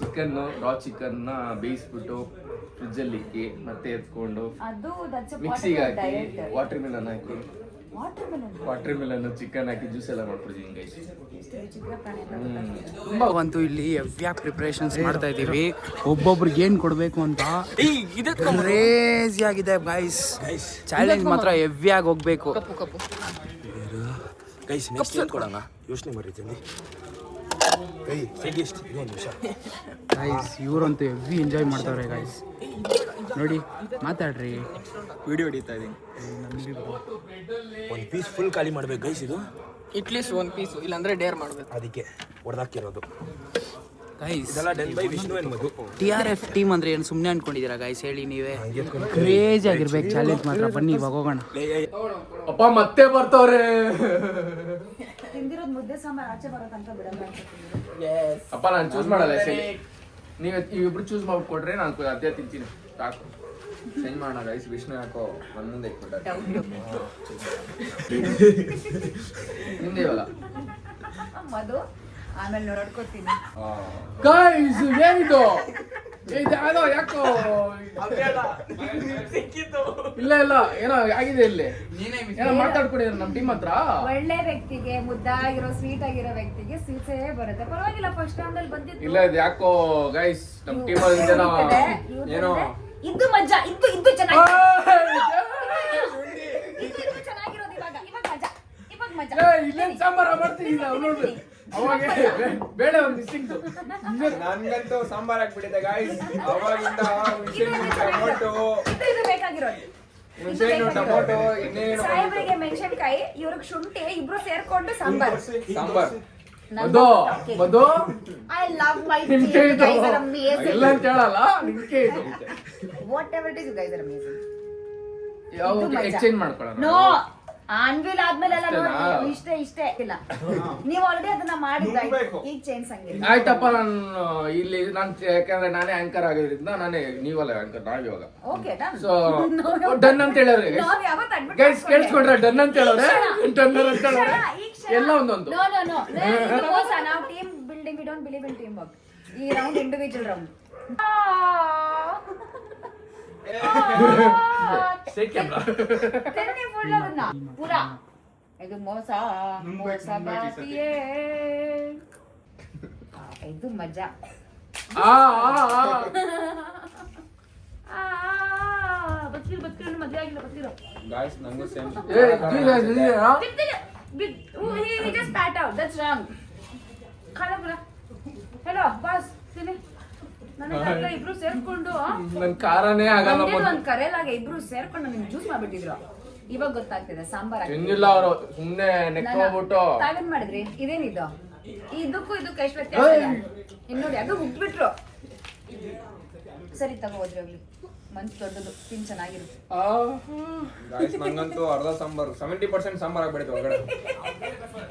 ಚಿಕನ್ ರಾ ಚಿಕನ್ ನ ಬೇಯಿಸ್ಬಿಟ್ಟು ಫ್ರಿಜ್ ಅಲ್ಲಿ ಇಕ್ಕಿ ಮತ್ತೆ ಎತ್ಕೊಂಡು ಅದು that's a part ಮಿಕ್ಸಿಗೆ of hockey diet. Water melon hockey water melon chicken hockey juice ಎಲ್ಲ ಮಾಡ್ಕೊಡ್ತೀನಿ ಗೈಸ್. ಅಂತೂ ಇಲ್ಲಿ ಹೆವಿಯಾಗಿ ಪ್ರಿಪರೇಷನ್ಸ್ ಮಾಡ್ತಾ ಇದೀವಿ. ಒಬ್ಬೊಬ್ರಿಗೆ ಏನ್ ಕೊಡ್ಬೇಕು ಅಂತ ಕ್ರೇಜಿ ಆಗಿದೆ ಗೈಸ್. ಚಾಲೆಂಜ್ ಮಾತ್ರ ಹೆವಿಯಾಗಿ ಹೋಗ್ಬೇಕು ಗೈಸ್. ನೆಕ್ಸ್ಟ್ ಏನು ಕೊಡೋಣ ಯೋಚನೆ ಮಾಡಿದ್ದೀನಿ. ಕೈ ಸೆಗಿ ಎಷ್ಟು ಇದೊಂದು ನಿಮಿಷ ಗೈಸ್. ಇವರಂತೂ ಹೆವಿ ಎಂಜಾಯ್ ಮಾಡ್ತಾವ್ರೆ ಗೈಸ್. ನೋಡಿ ಮಾತಾಡ್ರಿ. ವಿಡಿಯೋ ಹೊಡಿತಾ ಇದೀನಿ. ಒಂದು ಪೀಸ್ ಫುಲ್ ಖಾಲಿ ಮಾಡ್ಬೇಕು ಗೈಸ್. ಇದು ಅಟ್ಲೀಸ್ಟ್ ಒಂದು ಪೀಸ್ ಇಲ್ಲಾಂದ್ರೆ ಡೇರ್ ಮಾಡ್ಬೇಕು. ಅದಕ್ಕೆ ಹೊಡೆದಾಕಿರೋದು ಗೈಸ್ ಇದೆಲ್ಲ ಡನ್ ಬೈ ವಿಷ್ಣು ಎನ್ನುವುದು. TRF ಟೀಮ್ ಅಂದ್ರೆ ಏನು ಸುಮ್ಮನೆ ಅನ್ಕೊಂಡಿದ್ದೀರಾ ಗೈಸ್? ಹೇಳಿ ನೀವೇ. ಕ್ರೇಜಿ ಆಗಿರ್ಬೇಕು ಚಾಲೆಂಜ್ ಮಾತ್ರ. ಬನ್ನಿ ಇವಾಗ ಹೋಗೋಣ. ಅಪ್ಪ ಮತ್ತೆ ಬರ್ತವ್ರೆ. ತಿಂದಿರೋದು ಮುದ್ದೆ ಸಾಂಬಾರ್ ಆಚೆ ಬರೋ ತನಕ ಬಿಡಲ್ಲ ಅಂತ. ಅಪ್ಪ ನಾನು ಚೂಸ್ ಮಾಡಲ್ಲ. ನೀವಿಬ್ರು ಚೂಸ್ ಮಾಡ್ಕೊಡ್ರೆ ನಾನು ಅದೇ ತಿಂತೀನಿ ಸಾಕು. ಚೇಂಜ್ ಮಾಡೋಣ ಗೈಸ್. ವಿಷ್ಣು ಯಾಕೋ ನನ್ನ ಮುಂದೆ ಇಟ್ಬಿಟ್ಟ. ನಿಂದೇ ಇವಲ್ಲ ಮಧು ಆಮೇಲೆ ನೋಡ್ಕೋತೀನಿ. ಗೈಸ್ ಏನಿದು ಏನೋ ಯಾಕೋ ಇಲ್ಲ ಇಲ್ಲ ಏನೋ ಆಗಿದೆ ಇಲ್ಲಿ. ಏನೋ ಮಾತಾಡ್ಕೊಂಡಿದ್ರು ನಮ್ಮ ಟೀಮ್ ಹತ್ರ. ಒಳ್ಳೆ ವ್ಯಕ್ತಿಗೆ, ಮುದ್ದಾಗಿರೋ ಸ್ವೀಟ್ ಆಗಿರೋ ವ್ಯಕ್ತಿಗೆ ಸ್ವೀಟ್ಸೇ ಬರುತ್ತೆ. ಪರವಾಗಿಲ್ಲ, ಫಸ್ಟ್ ರೌಂಡ್ ಬಂದಿತ್ತು. ಇಲ್ಲ ಇದು ಯಾಕೋ ಗೈಸ್ ನಮ್ಮ ಟೀಮ್ ಅಲ್ಲಿ ಏನೋ ಇದ್ದು ಮಜ್ಜಾ. ಇದ್ದು ಚೆನ್ನಾಗಿರೋದು ಇವಾಗ ಮಜಾ. ಇಲ್ಲೇನ್ ಸಾಂಬಾರ ಮಾಡ್ತೀನಿ ನೋಡ್ರಿ. ಅವಾಗ ಬೇಡ ಒಂದು ಡಿಸ್ಟಿಂಕ್ಟ್. ನನ್ಗಂತೂ ಸಾಂಬಾರ್ ಹಾಕ್ಬಿಟ್ಟಿದೆ ಗಾಯ್ಸ್. ಅವಾಗಿಂದ ಟೊಮೊಟೊ ಇದು ಬೇಕಾಗಿರೋದು. ಟೊಮೊಟೊ ಇನ್ನೇನು ಸಾಹೇಬ್ರಿಗೆ ಮೆಣಸಿನಕಾಯಿ, ಇವ್ರಿಗೆ ಶುಂಠಿ, ಇಬ್ರು ಸೇರ್ಕೊಂಡು ಸಾಂಬಾರ್. ಮಧು ಮಧು I love my team. ನಿಮ್ಗೆ You ಇದು guys are amazing. ಇಲ್ಲ ಅಂತ ಹೇಳಲ್ಲ. ನಿಮ್ಗೆ ಇದು Whatever it is, you guys are amazing. ಯಾವಾಗ ಎಕ್ಸ್ಚೇಂಜ್ ಮಾಡ್ಕೊಳ್ಳೋಣ. No. ಆನ್ವಿಲ್ ಆದ್ಮೇಲೆ ಎಲ್ಲ ನೋಡಿ ಇಷ್ಟೇ ಇಲ್ಲ. ನೀವು ಆಲ್ರೆಡಿ ಅದನ್ನ ಮಾಡಿದ್ದಾಯ್ತು. ಈಗ ಚೇಂಜ್ ಸಂಗಿಲ್ಲ. ಆಯ್ತಪ್ಪ. ನಾನು ಯಾಕಂದ್ರೆ ನಾನೇ ಆಂಕರ್ ಆಗಿದ್ರಿಂದ ನಾನೇ ನೀವಲ್ಲ ಆಂಕರ್ ನಾವಿವಾಗ. Okay done. ಸೊ ಡನ್ ಅಂತ ಹೇಳೋರೆ ನಾವ್ ಯಾವತ್ತು admit ಗೈಸ್. ಕೇಳಿಸ್ಕೊಂಡ್ರೆ ಡನ್ ಅಂತ ಹೇಳೋರೆ. ಡನ್ ಅಂತ ಹೇಳೋರೆ ಎಲ್ಲ ಒಂದೊಂದು. No. ಇದು ಮೋಸ. ನಾವು team building, we don't believe in team work. ಈ ರೌಂಡ್ ಇಂಡಿವಿಜುವಲ್ ರೌಂಡ್. ಪೂರಾ ಇದು ಮೋಸ ಬಾತಿಯೇ. ಇದು ಮಜಾ. ಬತ್ಕಿರೋ ಮದ್ವೆ ಆಗಿಲ್ಲ. ಬತ್ಕಿರೋ ಗಾಯ್ಸ್. ನಂಗೂ same. He just spat out. That's wrong. ಖಾಲ ಪುರ. Hello boss. ತಿನ್ನಿ. ನನಗೆ ಇಬ್ರು ಸೇರ್ಕೊಂಡು ನನ್ ಕಾರನೇ ಆಗಲ್ಲ. ಒಂದ್ ಕರೆಯಲಾಗೆ ಇಬ್ರು ಸೇರ್ಕೊಂಡು ನಿಮ್ಗೆ ಜ್ಯೂಸ್ ಮಾಡ್ಬಿಟ್ಟಿದ್ರು. ಇವಾಗ ಗೊತ್ತಾಗ್ತಿದೆ ಸಾಂಬಾರ್ ತಿನ್ನಿಲ್ಲ ಅವರು ಸುಮ್ನೆ ನೆಕ್ಕೋಗ್ಬಿಟ್ಟು. ತಾವೇನ್ ಮಾಡಿದ್ರಿ? ಇದೇನಿದು? ಇದಕ್ಕೂ ಎಷ್ಟು ವ್ಯತ್ಯಾಸ ಇದೆ? ಇನ್ನೋಡಿ ಅದು ಉಟ್ಬಿಟ್ರು. ಸರಿ ತಗೋ ಹೋದ್ರಿ ಹೋಗ್ಲಿ. ಮನ್ಸು ದೊಡ್ಡದು, ತಿನ್ ಚೆನ್ನಾಗಿರುತ್ತೆ. ಗಾಯ್ಸ್ ನಂಗಂತೂ ಅರ್ಧ ಸಾಂಬಾರ್ 70% ಸಾಂಬಾರ್ ಆಗ್ಬಿಡುತ್ತೆ ಒಳಗಡೆ.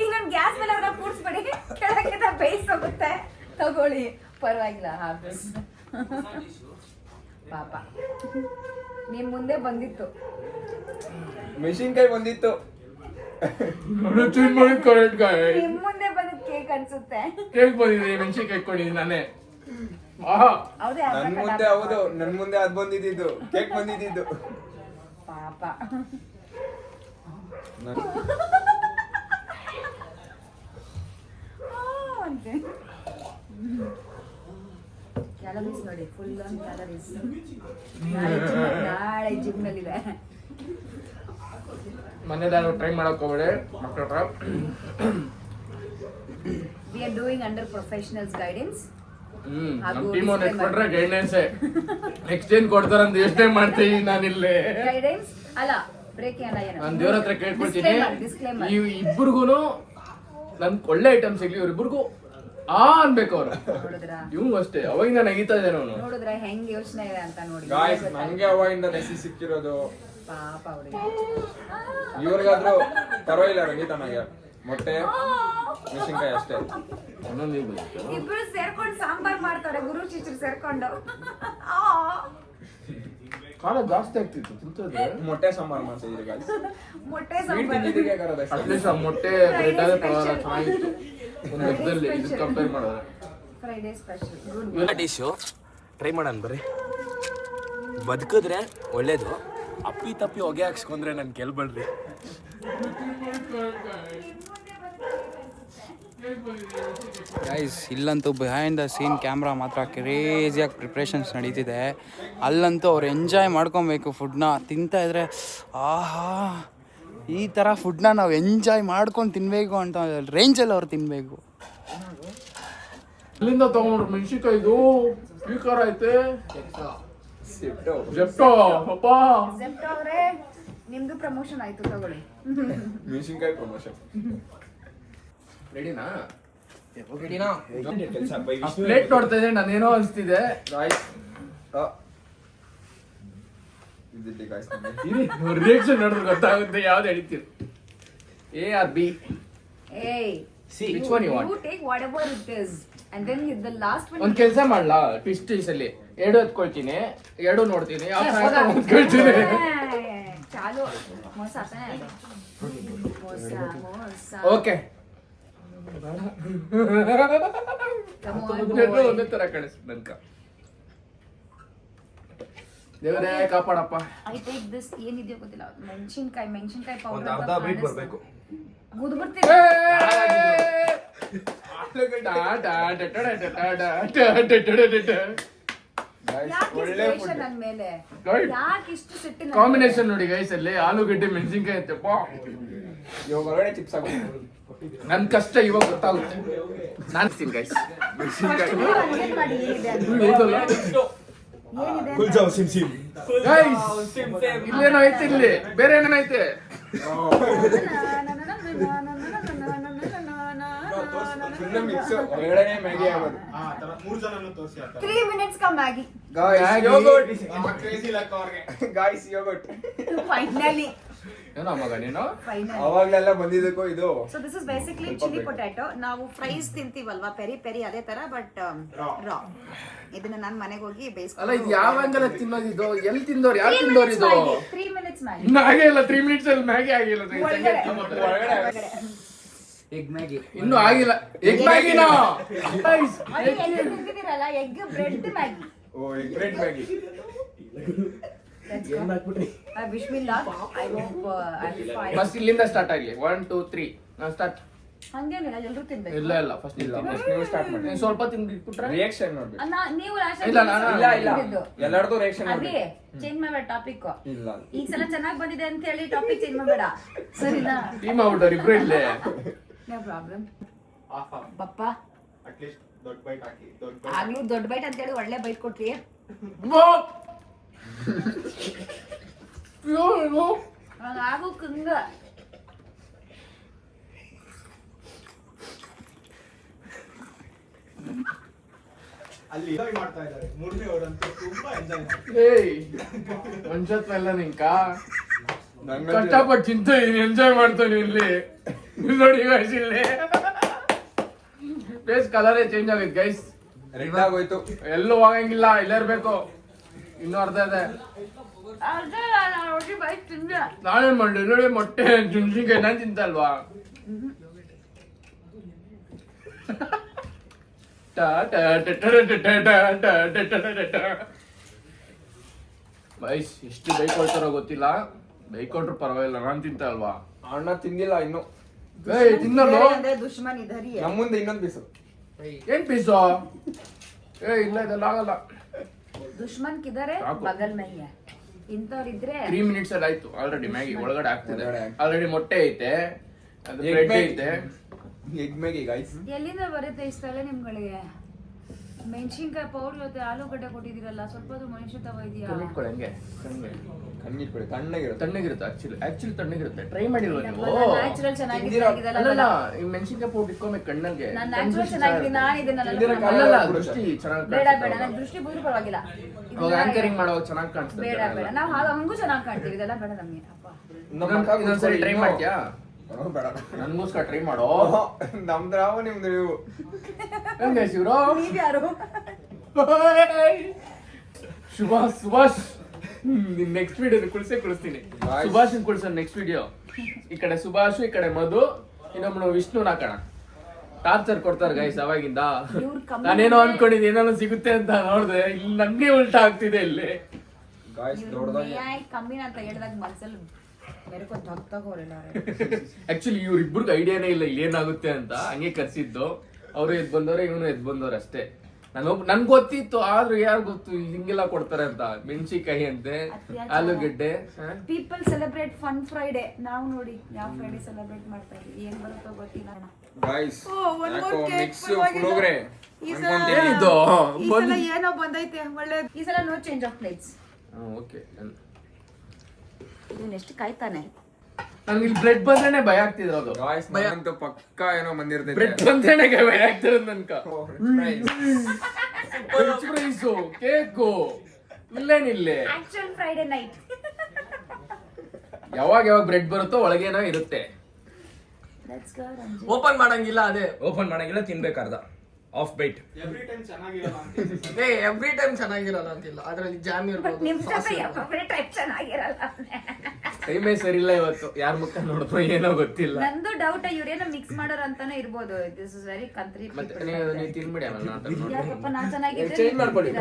ಈಗ ನನ್ ಗ್ಯಾಸ್ ಮೇಲೆ ಅವ್ರನ್ನ ಕೂರ್ಸ್ಬಿಡಿ. ಕೆಳಗೆ ಬೇಯಿಸ್ ಹೋಗುತ್ತೆ. ತಗೊಳ್ಳಿ ಪರವಾಗಿಲ್ಲ. ಹಾಫೀಸ್ ಪಾಪ ನಿಮ್ ಮುಂದೆ ಬಂದಿತ್ತು. ಮೆಣಸಿನ್ಕಾಯಿ ಬಂದಿತ್ತು. ನಿಮ್ ಮುಂದೆ ಬಂದಿದ್ ಕೇಕ್ ಅನ್ಸುತ್ತೆ. ಕೇಕ್ ಬಂದಿದೆ. ಮೆಣಸಿನ್ಕಾಯಿ ಇಟ್ಕೊಂಡಿದ್ದೀನಿ ನಾನೇ. ಹೌದೇ ನನ್ ಮುಂದೆ ಹೌದು. ನನ್ ಮುಂದೆ ಅದ್ ಬಂದಿದ್ದು ಕೇಕ್ ಬಂದಿದ್ದು ಪಾಪ. ಕ್ಯಾಲರೀಸ್ ನೋಡಿ, ಫುಲ್ ಆನ್ ಕ್ಯಾಲರೀಸ್. ನಾಳೆ ಜಿಮ್ ನಲ್ಲಿದೆ. ಮನೆದಾರು ಟ್ರೈ ಮಾಡಕ್ ಹೋಗ್ಬೇಡಿ ಮಕ್ಕಳ. We are doing under professionals guidance. ನಮ್ ಟೀಮ್ ಅವ್ರು ಇಟ್ಕೊಂಡ್ರೆ ಗೈಡೆನ್ಸ್. ನೆಕ್ಸ್ಟ್ ಏನ್ ಕೊಡ್ತಾರಂತ ಯೋಚನೆ ಮಾಡ್ತೀವಿ ನಾನಿಲ್ಲೇ. ಗೈಡೆನ್ಸ್ ಅಲ್ಲ, ಬ್ರೇಕ್ ಅಲ್ಲ. ಏನು ನಾನು ದೇವ್ರ ಹತ್ರ ಕೇಳ್ಕೊಳ್ತೀನಿ. ಡಿಸ್ಕ್ಲೇಮರ್. ಇಬ್ಬರಿಗೂನು ನನ್ ಒಳ್ಳೆ ಐಟಮ್ ಸಿಗ್ಲಿ, ಇವ್ರಿಬ್ರಿಗೂ ಅನ್ಬೇಕು ಅವ್ರು. ಇವ್ ಅಷ್ಟೇ. ಅವಾಗಿಂದ ನಗೀತಾ ಇದ್ದಾನೆ ಅವನು. ನೋಡಿದ್ರೆ ಹೆಂಗ್ ಯೋಚನೆ ಇದೆ ಅಂತ ನೋಡಿ. ಗಾಯ್ಸ್ ನಂಗೆ ಅವಾಗಿಂದ ರೆಸಿ ಸಿಕ್ಕಿರೋದು. ಪಾಪ ಅವ್ರಿಗೆ. ಇವ್ರಿಗಾದ್ರೂ ಪರವಾಗಿಲ್ಲ ರಂಗಿತನಾಗೆ. ಮೊಟ್ಟೆ ಮೆಣಸಿನ್ಕಾಯಿ ಅಷ್ಟೇ. ಇಬ್ರು ಸೇರ್ಕೊಂಡು ಸಾಂಬಾರ್ ಮಾಡ್ತಾರೆ, ಗುರು ಶಿಷ್ಯರು ಸೇರ್ಕೊಂಡು. ಖಾರ ಜಾಸ್ತಿ ಆಗ್ತಿತ್ತು ತಿಂತಿದ್ರೆ. ಮೊಟ್ಟೆ ಸಾಂಬಾರ್ ಮಾಡ್ತಿದ್ರಿ ಗಾಯ್ಸ್. ಮೊಟ್ಟೆ ಸ್ವೀಟ್ ಸಾಂಬಾರ್. ತಿಂದಿದ್ದೀರಿ ಯಾಕಂದ್ರೆ ಅಟ್ಲೀಸ್ಟ್ ಆ ಮೊಟ್ಟೆ ಬ್ರೆಡ್ ಆದ್ರೆ ಪರವಾಗಿಲ್ಲ, ಚೆನ್ನಾಗಿತ್ತು. ಒಂದು ಲೆಕ್ಕದಲ್ಲಿ ಇದಕ್ಕೆ ಕಂಪೇರ್ ಮಾಡಿದ್ರೆ ಫ್ರೈಡೇ ಸ್ಪೆಷಲ್. ಗುಡ್. ಎಲ್ಲ ಡಿಶ್ಶು ಟ್ರೈ ಮಾಡೋಣ ಬರ್ರಿ. ಬದುಕಿದ್ರೆ ಒಳ್ಳೇದು, ಅಪ್ಪಿ ತಪ್ಪಿ ಹೊಗೆ ಹಾಕ್ಸ್ಕೊಂಡ್ರೆ ನಾನು ಕೇಳ್ಬೇಡ್ರಿ. ಗೈಸ್ ಇಲ್ಲಂತೂ ಬಿಹೈಂಡ್ ದ ಸೀನ್ ಕ್ಯಾಮ್ರಾ ಮಾತ್ರ ಕ್ರೇಜಿಯಾಗಿ ಪ್ರಿಪ್ರೇಷನ್ಸ್ ನಡೀತಿದೆ. ಅಲ್ಲಂತೂ ಅವ್ರು ಎಂಜಾಯ್ ಮಾಡ್ಕೊಬೇಕು ಫುಡ್ನ. ತಿಂತಾ ಇದ್ರೆ ಆಹಾ ಈ ಥರ ಫುಡ್ನ ನಾವು ಎಂಜಾಯ್ ಮಾಡ್ಕೊಂಡು ತಿನ್ನಬೇಕು ಅಂತ ರೇಂಜಲ್ಲಿ ಅವ್ರು ತಿನ್ನಬೇಕು. ಇಲ್ಲಿಂದ ತಗೊಂಡ್ರು ಮೆಣಸಿನ್ಕಾಯ್ದು ಸ್ಪೀಕರ್ ಐತೆ ಜೆಪ್ಟೋ ಪಾಪ ಜೆಪ್ಟೋ ಅವರೇ ನಿಮ್ದು ಪ್ರಮೋಷನ್ ಆಯ್ತು, ತಗೊಳ್ಳಿ. ಮೆಣಸಿನ್ಕಾಯಿ ಪ್ರಮೋಷನ್ ರೆಡಿನಾ? ಕೆಲಸ ಬೈ ಪ್ಲೇಟ್ ನೋಡ್ತಾ ಇದ್ರೆ ನಾನೇನೋ ಅನ್ಸ್ತಿದೆ. ಗಾಯ್ಸ್ ಇದಿದ್ದೆ ಗಾಯ್ಸ್ ರಿಯಾಕ್ಷನ್ ನೋಡಿದ್ರೆ ಗೊತ್ತಾಗುತ್ತೆ ಯಾವ್ದು ಎಡಿತೀರಿ. A or B? Hey which one you want? you take whatever it is and then the last one ಒಂದ್ ಕೆಲಸ ಮಾಡ್ಲಾ, ಟ್ವಿಸ್ಟ್ ಅಲ್ಲಿ ಎರಡು ಎತ್ಕೊಳ್ತೀನಿ, ಎರಡು ನೋಡ್ತೀನಿ, ಹೊಂದ್ಕೊಳ್ತೀನಿ. ಚಾಲು ಮೋಸ ತಾನೆ ಅದು. ಮೋಸ ಮೋಸ. Okay Come on, boy. ಒಂದೇ ತರ ಕಾಣಿಸ್ ನನ್ಕ. ದೇವರೇ ಕಾಪಾಡಪ್ಪ. I take this ಏನಿದೆಯೋ ಗೊತ್ತಿಲ್ಲ, ಮೆಣಸಿನ್ಕಾಯಿ ಒಂದು ಅರ್ಧ ಪೌಡರ್ ಬೀಟ್ ಬರಬೇಕು. ಗುದ್ಬಿಡ್ತೀನಿ. ಒಳ್ಳೆ ಫುಡ್ ನನ್ನ ಮೇಲೆ Right. ಯಾಕೆ ಇಷ್ಟು ಸಿಟ್ಟಿನ ಕಾಂಬಿನೇಷನ್ ನೋಡಿ ಗೈಸ್, ಅಲ್ಲಿ ಆಲೂಗಡ್ಡೆ ಮೆಣಸಿನ್ಕಾಯಿ ಅಂತಪ್ಪ. ಇವಾಗ ಹೊರಗಡೆ ಚಿಪ್ಸ್ ಹಾಕಿ ನನ್ ಕಷ್ಟ ಇವಾಗ ಗೊತ್ತಾಗುತ್ತೆ. ನಾನು ತಿನ್ ಗೈಸ್ ಮಾಡಿ ಏನಿದೆ ಅಂತ. ಏನಿದೆ ಫುಲ್ ಜಾವ್ ಸಿಮ್ ಸಿಮ್ ಗೈಸ್, ಇಲ್ಲೇನೋ ಐತೆ, ಇಲ್ಲಿ ಬೇರೆ ಏನೇನೈತೆ? ಫುಲ್ ಮಿಕ್ಸ್ ಹೊರಗಡೆ ಮ್ಯಾಗಿ ಆಗೋದು. 3 minutes का Maggi guys Maggi. Yoghurt crazy ಲಕ್ಕ ಅವ್ರಿಗೆ. ಗಾಯ್ಸ್ ಯೋಗರ್ಟ್ finally ಏನೋ ಮಗ ನೀನು? ಅವಾಗ್ಲೆಲ್ಲ ಬಂದಿದ್ದಕ್ಕೂ ಇದು so this is basically chili potato. ನಾವು ಫ್ರೈಸ್ ತಿಂತೀವಲ್ವಾ ಪೆರಿ ಪೆರಿ ಅದೇ ತರ ಬಟ್ ರಾ. ಇದನ್ನ ನಾನು ಮನೆಗೆ ಹೋಗಿ ಅಲ್ಲ ಬೇಯಿಸ್ಕೊಂಡು ಇದು ಯಾವ ಅಂಗಲ ತಿನ್ನೋದು ಇದು? ಎಲ್ಲಿ ತಿಂದೋರು? ಯಾರು ತಿಂದೋರು ಇದು? 3 minutes ಮ್ಯಾಗಿ ಇನ್ನು ಆಗೇ ಇಲ್ಲ, 3 minutes ಅಲ್ಲಿ ಮ್ಯಾಗಿ ಆಗಿಲ್ಲ. ಎಗ್ ಮ್ಯಾಗಿ ಇನ್ನು ಆಗಿಲ್ಲ. ಎಗ್ ಮ್ಯಾಗಿನಾ? Guys, ತಿಂತಿದ್ದೀರಲ್ಲ egg bread Maggi. Oh egg bread Maggi. ಬಿಸ್ಮಿಲ್ಲಾ. I hope I will fine. First ಇಲ್ಲಿಂದ ಸ್ಟಾರ್ಟ್ ಆಗಲಿ. 1 2 3 ನಾನು ಸ್ಟಾರ್ಟ್. ಹಂಗೇನಿಲ್ಲ, ಎಲ್ಲರೂ ತಿನ್ಬೇಕು. ಇಲ್ಲ ಫಸ್ಟ್ ಇಲ್ಲ ಫಸ್ಟ್ ನೀವು ಸ್ಟಾರ್ಟ್ ಮಾಡಿ. ಸ್ವಲ್ಪ ತಿಂದ್ಬಿಟ್ರೆ ರಿಯಾಕ್ಷನ್ ನೋಡ್ಬೇಕು. ನೀವು last ಇಲ್ಲ, time ನಾನು- ಇಲ್ಲ ಎಲ್ಲರದು ರಿಯಾಕ್ಷನ್ ಅದೇ ನೋಡ್ಬೇಕು. ಚೇಂಜ್ ಮಾಡಬೇಡ ಟಾಪಿಕ್. ಇಲ್ಲ ಈ ಸಲ ಚೆನ್ನಾಗಿ ಬಂದಿದೆ ಅಂತ ಹೇಳಿ ಟಾಪಿಕ್ ಚೇಂಜ್ ಮಾಡಬೇಡ, ಸರಿನಾ? ಟೀಮ್ ಆಗ್ಬಿಟ್ಟವ್ರು ಇಬ್ರು ಇಲ್ಲೇ. No problem. ಪಪ್ಪ ಅಟ್ಲೀಸ್ಟ್ ದೊಡ್ಡ ಬೈಟ್ ಹಾಕಿ ದೊಡ್ಡ ಆಗ್ಲೂ ದೊಡ್ಡ ಬೈಟ್ ಅಂತ ಹೇಳಿ ಒಳ್ಳೆ ಬೈಟ್ ಕೊಟ್ರಿ. ಆಗು ಕಂಗ. ಅಲ್ಲಿ ಎಂಜಾಯ್ ಮಾಡ್ತಾ ಇದ್ದಾರೆ. ಮೂರನೇ ಅವರಂತೂ ತುಂಬಾ ಎಂಜಾಯ್ ಮಾಡ್ತಾರೆ. ಏಯ್ ಒಂದ್ಸತ್ವ ಎಲ್ಲ ನಿಂಕ ನಂಗಂತೂ ಕಷ್ಟಪಟ್ಟು ಚಿಂತೆ ಎಂಜಾಯ್ ಮಾಡ್ತಾನೆ ಇಲ್ಲಿ. ಇಲ್ಲಿ ನೋಡಿ ಗೈಸ್, ಇಲ್ಲಿ ಫೇಸ್ ಕಲರೇ ಚೇಂಜ್ ಆಗೈತೆ ಗೈಸ್. ರೆಡ್ ಆಗೋಯ್ತು. ಎಲ್ಲೂ ಹೋಗಂಗಿಲ್ಲ, ಇಲ್ಲೇ ಇರ್ಬೇಕು. ಇನ್ನೂ ಅರ್ಧ ಇದೆ. ರೊಟ್ಟಿ ಬೈಟ್ ತಿಂದೆ. ನಾನೇನ್ ಮಾಡ್ಲಿ ನೋಡಿ, ಮೊಟ್ಟೆ ಮೆಣಸಿನ್ಕಾಯಿ ನಾನು ತಿಂತಲ್ವಾ? ಬೈಸ್ ಎಷ್ಟು ಬೈಕೊಳ್ತಾರೋ ಗೊತ್ತಿಲ್ಲ, ಬೈಕೊಟ್ರು ಪರವಾಗಿಲ್ಲ, ನಾನ್ ತಿಂತ ಅಲ್ವಾ? ಅಣ್ಣ ತಿಂದಿಲ್ಲ ಇನ್ನು. ಏಯ್ ತಿನ್ನಲ್ಲ. ಅಂದ್ರೆ ದುಶ್ಮನ್ ಇದಾರಿ. ನಮ್ಮ ಮುಂದೆ ಇನ್ನೊಂದು ಪೀಸು. ಏನ್ ಪೀಸು? ಏ ಇಲ್ಲ, ಇದೆಲ್ಲ ಆಗಲ್ಲ. ದುಶ್ಮನ್ ಕಿದಾರೆ ಸಾಕು. ಬಗಲ್ ಮೈಯ ಇಂಥವ್ರಿದ್ರೆ 3 minutes ಅಲ್ಲಿ ಆಯ್ತು ಆಲ್ರೆಡಿ. ಮ್ಯಾಗಿ ಒಳಗಡೆ ಆಗ್ತಿದೆ ಒಳಗಡೆ ಆಗ್ತಿದೆ. ಆಲ್ರೆಡಿ. ಮೊಟ್ಟೆ ಐತೆ, ಅದು Egg ಬ್ರೆಡ್ Maggi. ಐತೆ. Egg Maggi guys. ಎಲ್ಲಿಂದ ಬರುತ್ತೆ ಇಷ್ಟೆಲ್ಲ ನಿಮ್ಗಳಿಗೆ? ಮೆಣಸಿನ್ಕಾಯಿ ಪೌಡರ್ ಜೊತೆ ಆಲೂಗಡ್ಡೆ ಕೊಟ್ಟಿದ್ದೀರಲ್ಲ, ಸ್ವಲ್ಪ ಮನುಷ್ಯತ್ವ ಇದೆಯಾ? ಕಣ್ಣಿಟ್ಕೊಳ್ಳಿ ಹಂಗೆ, ಕಣ್ಣಿಗೆ. ಕಣ್ಣಿಟ್ಕೊಳ್ಳಿ ತಣ್ಣಗಿರುತ್ತೆ. ತಣ್ಣಗಿರುತ್ತೆ. ಆಕ್ಚುಲಿ ತಣ್ಣಗಿರುತ್ತೆ. ಟ್ರೈ ಮಾಡಿಲ್ವ ನೀವು? ನ್ಯಾಚುರಲ್ ತಿಂದಿರೋ- ಅಲ್ಲಲ್ಲ, ಈ ಮೆಣಸಿನ್ಕಾಯಿ ಪೌಡರ್ ಇಟ್ಕೊಬೇಕು ಕಣ್ಣಲ್ಲಿ. ನಾನು ನ್ಯಾಚುರಲ್ ಚೆನ್ನಾಗಿದ್ದೀನಿ, ನಾನು ಇದನ್ನ ತಿಂದಿರೋ ಅಲ್ಲಲ್ಲ, ಕಾಲ ದೃಷ್ಟಿ ಚೆನ್ನಾಗಿ ಬೇಡ ಬೇಡ, ನನ್ನ ದೃಷ್ಟಿ ಬಂದ್ರು ಪರವಾಗಿಲ್ಲ. ಅವಾಗ ಆಂಕರಿಂಗ್ ಮಾಡುವಾಗ ಚೆನ್ನಾಗಿ ಕಾಣಿಸ್ತದೆ. ಬೇಡ ಬೇಡ, ನಾವು ಹಂಗೂ ಚೆನ್ನಾಗಿ ಕಾಣ್ತೀವಿ, ಇದೆಲ್ಲ ಬೇಡ ನಮ್ಗೆ. ಅಪ್ಪ ಇನ್ನೊಂದ್ಸರಿ ಟ್ರೈ ಮಾಡ್ತೀಯಾ? ಬೇಡ ನನ್ಗೋಸ್ಕರ ಟ್ರೈ ಮಾಡೋ. ನಮ್ದು ನಾವು ನಿಮ್ದು ನೀವು. ಹೆಂಗೆ ಶಿವ್ರು? ನೀವ್ಯಾರು? ಸುಭಾಷ್ ನೆಕ್ಸ್ಟ್ ವಿಡಿಯೋ ಕುಳಿಸ್ತೀನಿ. Guys. ಸುಭಾಷ್ ಕುಳ್ಸೋಣ ನೆಕ್ಸ್ಟ್ ವಿಡಿಯೋ. ಈ ಕಡೆ ಸುಭಾಷ್, ಈ ಕಡೆ ಮಧು, ಇನ್ನೊಬ್ಬನು ವಿಷ್ಣು ಹಾಕೋಣ. ಟಾರ್ಚರ್ ಕೊಡ್ತಾರೆ ಗೈಸ್ ಅವಾಗಿಂದ. ಇವ್ರು ಕಮ್ಮಿ ನಾನೇನೋ ಅನ್ಕೊಂಡಿದ್ದೆ ಏನಾದ್ರು ಸಿಗುತ್ತೆ ಅಂತ ನೋಡ್ದೆ, ಇಲ್ಲಿ ನಂಗೆ ಉಲ್ಟಾ ಆಗ್ತಿದೆ ಇಲ್ಲಿ. ಗಾಯ್ಸ್ ದೊಡ್ಡದಾಗಿ ಕಮ್ಮಿನ ಅಂತ ಹೇಳಿದಾಗ ಮನ್ಸಲ್ಲಿ मेरे को धक धक हो रहा है ಆಕ್ಚುಲಿ ಇವ್ರಿಬ್ರಿಗೆ ಐಡಿಯಾನೇ ಇಲ್ಲ ಇಲ್ಲಿ ಏನಾಗುತ್ತೆ ಅಂತ, ಹಂಗೆ ಕರ್ಸಿದ್ದು. ಅವರು ಎದ್ ಬಂದವ್ರೆ, ಇವನು ಎದ್ ಬಂದವ್ರೆ ಅಷ್ಟೇ. ನನ್ಗೆ ಗೊತ್ತಿತ್ತು, ಆದ್ರೂ ಯಾರು ಗೊತ್ತು ಹಿಂಗೆಲ್ಲ ಕೊಡ್ತಾರೆ ಅಂತ. ಮೆಣಸಿಕಾಯಿ ಅಂತೆ, ಆಲೂಗಡ್ಡೆ. ಪೀಪಲ್ ಸೆಲೆಬ್ರೇಟ್ ಫನ್ ಫ್ರೈಡೆ, ನಾವು ನೋಡಿ ಯಾವ ಫ್ರೈಡೆ ಸೆಲೆಬ್ರೇಟ್ ಮಾಡ್ತಾ ಇದೀವಿ, ಏನ್ ಬರುತ್ತೋ ಗೊತ್ತಿಲ್ಲ. ಗಾಯ್ಸ್ one more ಯಾಕೋ cake ಮಿಕ್ಸ್ ಪರವಾಗಿಲ್ಲ. ಪುಳೋಗ್ರೆ ಈ ಸಲ ಏನಿದು? ಈ ಸಲ ಏನೋ ಬಂದೈತೆ ಒಳ್ಳೆ. ಈ ಸಲ no change of plates. Okay, ಇವನ್ ಎಷ್ಟು ಕಾಯ್ತಾನೆ. ನನ್ಗೆ ಇಲ್ಲಿ ಬ್ರೆಡ್ ಬಂದ್ರೇನೆ ಭಯ ಆಗ್ತಿದ್ರು. ಗಾಯ್ಸ್ ನಂತೂ ಪಕ್ಕ ಏನೋ ಬಂದಿರ್ತೈತೆ. ಬ್ರೆಡ್ ಬಂದ್ರೇನೆ ಭಯ ಆಗ್ತಿರೋದು ನನ್ಕ. ಫ್ರೈಸು, ಕೇಕು, ಇಲ್ಲೇನಿಲ್ಲೇ. Actual Friday night. ಯಾವಾಗ ಬ್ರೆಡ್ ಬರುತ್ತೋ ಒಳಗೇನೋ ಇರುತ್ತೆ. Let's go Ranjit. ಓಪನ್ ಮಾಡಂಗಿಲ್ಲ, ಅದೇ ಓಪನ್ ಮಾಡಂಗಿಲ್ಲ, ತಿನ್ಬೇಕು ಅರ್ಧ ಆಫ್ ಬೈಟ್. ಎವ್ರಿ ಟೈಮ್ ಚೆನ್ನಾಗಿರಲ್ಲ ಅಂತ ಎವ್ರಿ ಟೈಮ್ ಚೆನ್ನಾಗಿರಲ್ಲ ಅಂತಿಲ್ಲ, ಅದ್ರಲ್ಲಿ ಜಾಮ್ ಇರ್ಬೋದು. ನಿಮ್ ಜೊತೆ ಯಾವಾಗಲೇ ಟೈಪ್ ಚೆನ್ನಾಗಿರಲ್ಲ. ಟೈಮೇ ಸರಿ ಇಲ್ಲ ಇವತ್ತು. ಯಾರ ಮುಖ ನೋಡಿದ್ರು ಏನೋ ಗೊತ್ತಿಲ್ಲ. ನಂದು ಡೌಟ್, ಇವ್ರೇನೋ ಮಿಕ್ಸ್ ಮಾಡೋರು ಅಂತಾನೆ ಇರ್ಬೋದು. This is very country. ಮತ್ತೆ ನೀವು ತಿನ್ಬಿಡಿ ಆಮೇಲೆ ಯಾಕಪ್ಪ ನಾನ್ ಚೆನ್ನಾಗಿದ್ರೆ ಚೇಂಜ್ ಮಾಡ್ಕೊಳ್ಳಿ.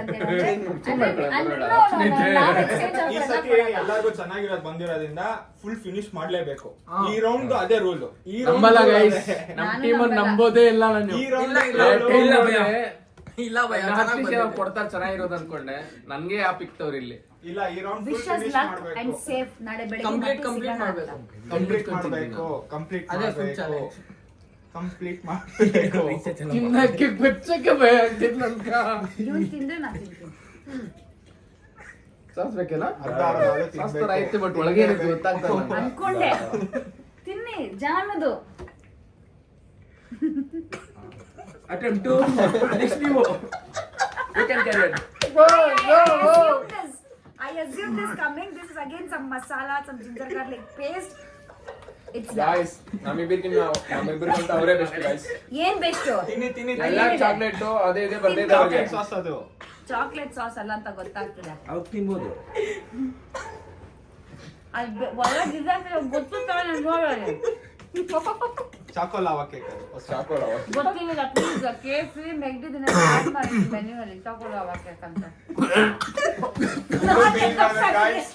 ಈ ಸತಿ ಎಲ್ಲಾರ್ಗು ಚೆನ್ನಾಗಿರೋದು ಬಂದಿರೋದ್ರಿಂದ ಫುಲ್ ಫಿನಿಶ್ ಮಾಡ್ಲೇಬೇಕು. ಈ ರೌಂಡ್ ಅದೇ ರೂಲ್. ಈ ನಂಬಲ್ಲ ಗೈಸ್, ನಮ್ ಟೀಮ್ ನಂಬೋದೇ ಇಲ್ಲ ನಾನು. ಈ ರೌಂಡ್ ಇಲ್ಲ ಭಯ, ಇಲ್ಲ ಭಯ, ಕೊಡ್ತಾರೆ ಚೆನ್ನಾಗಿರೋದು ಅನ್ಕೊಂಡೆ. ನನ್ಗೆ ಯಾವ ಪಿಕ್ತವ್ರು ಇಲ್ಲಿ. ಇಲ್ಲ, ಈ round full wishes finish luck ಮಾಡ್ಬೇಕು. And safe. ನಾಳೆ ಬೆಳಗ್ಗೆ ಕಂಪ್ಲೀಟ್ ಮಾಡ್ಬೇಕು. ಕಂಪ್ಲೀಟ್ ಮಾಡಬೇಕು. ಕಂಪ್ಲೀಟ್ ಅದೇ full ಮಾಡಬೇಕು. challenge. ಕಂಪ್ಲೀಟ್ ಮಾಡಬೇಕು. ತಿನ್ನಕ್ಕೆ ಬೆಚ್ಚಕ್ಕೆ ಭಯ ಆಗ್ತಿದ್ ನನ್ಕ. ಇವ್ನು ತಿಂದ್ರೆ ನಾ ತಿಂತೀನಿ. ಸಾಸ್ ಬೇಕಲ್ಲ? ಅರ್ಧ ಅರ್ಧ ಸಾಸ್ ತರ ಐತೆ, ಬಟ್ ಒಳಗೆ ಏನೈತೆ ಗೊತ್ತಾಗ್ತಲ್ಲ. ಅನ್ಕೊಂಡೆ ತಿನ್ನಿ ಜಾನದು. ಅಟೆಂಪ್ಟ್ ಟು ನೆಕ್ಸ್ಟ್ ನೀವು you can carry it. I assume this coming. This is again some masala, some ginger garlic paste. It's guys ನಮ್ಮಿಬ್ಬರಿಗಿಂತ ಅವರೇ ಬೆಸ್ಟ್ ಗಾಯ್ಸ್. ಏನ್ ಬೆಸ್ಟ್? ತಿನ್ನಿ ತಿನ್ನಿ ಎಲ್ಲ ಚಾಕ್ಲೇಟ್ ಅದೇ ಇದೆ ಬಂದೈತೆ ಅವ್ರಿಗೆ. ಸಾಸ್ ಅದು ಚಾಕ್ಲೇಟ್ ಸಾಸ್ ಅಲ್ಲ ಅಂತ ಗೊತ್ತಾಗ್ತಿದೆ. ಅವ್ ತಿನ್ಬೋದು. ಅದು ಒಳಗೆ ಗೊತ್ತಿಲ್ಲ ನಾನು ನೋಡೋದು. Chacko lava cake. ಚಾಕೋಲ ಗೊತ್ತಿಲ್ಲ. ಪ್ಲೀಸ್ ಕೇಕ್ ಫ್ರೀ ಮೆಗ್ದಿನ ಆಡ್ ಮಾಡಿ ಮೆನ್ಯೂನಲ್ಲಿ ಚಾಕೋ ಲಾವಾ ಕೇಕ್ ಅಂತ. ಗಾಯ್ಸ್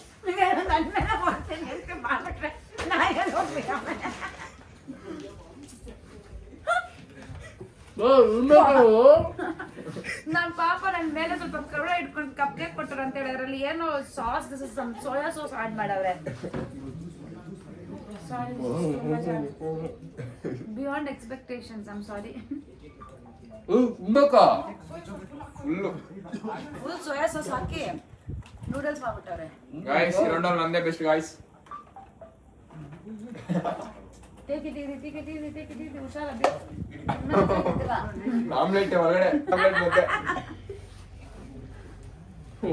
ನನ್ನ ಮೇಲೆ ಮಾಡ್ತೀನಿ ಅಂತ ಮಾಡ್ಬಿಟ್ರೆ ನಾ ಏನು ಹೋಗ್ಬೇಕು. ನಾನ್ ಪಾಪ ನನ್ ಮೇಲೆ ಸ್ವಲ್ಪ ಕವಡೆ ಇಟ್ಕೊಂಡು ಕಪ್ ಕೇಕ್ ಕೊಟ್ಟರು ಅಂತ ಹೇಳಿ ಅದ್ರಲ್ಲಿ ಏನೋ ಸಾಸ್, ಸೋಯಾ ಸಾಸ್ ಆಡ್ ಮಾಡವ್ರೆ. Sorry, beyond expectations. I am sorry. ಉಂಬಕ ಫುಲ್ ಸೋಯಾ ಸಾಸ್ ಹಾಕಿ ನೂಡಲ್ಸ್ ಮಾಡ್ಬಿಟ್ಟವ್ರೆ. ಗಾಯ್ಸ್ ಈ ರೌಂಡ್ ನಂದೇ best guys. Take it easy, ಹುಷಾರ. ಆಮ್ಲೆಟ್ ಒಳಗಡೆ ಆಮ್ಲೆಟ್ ಮತ್ತೆ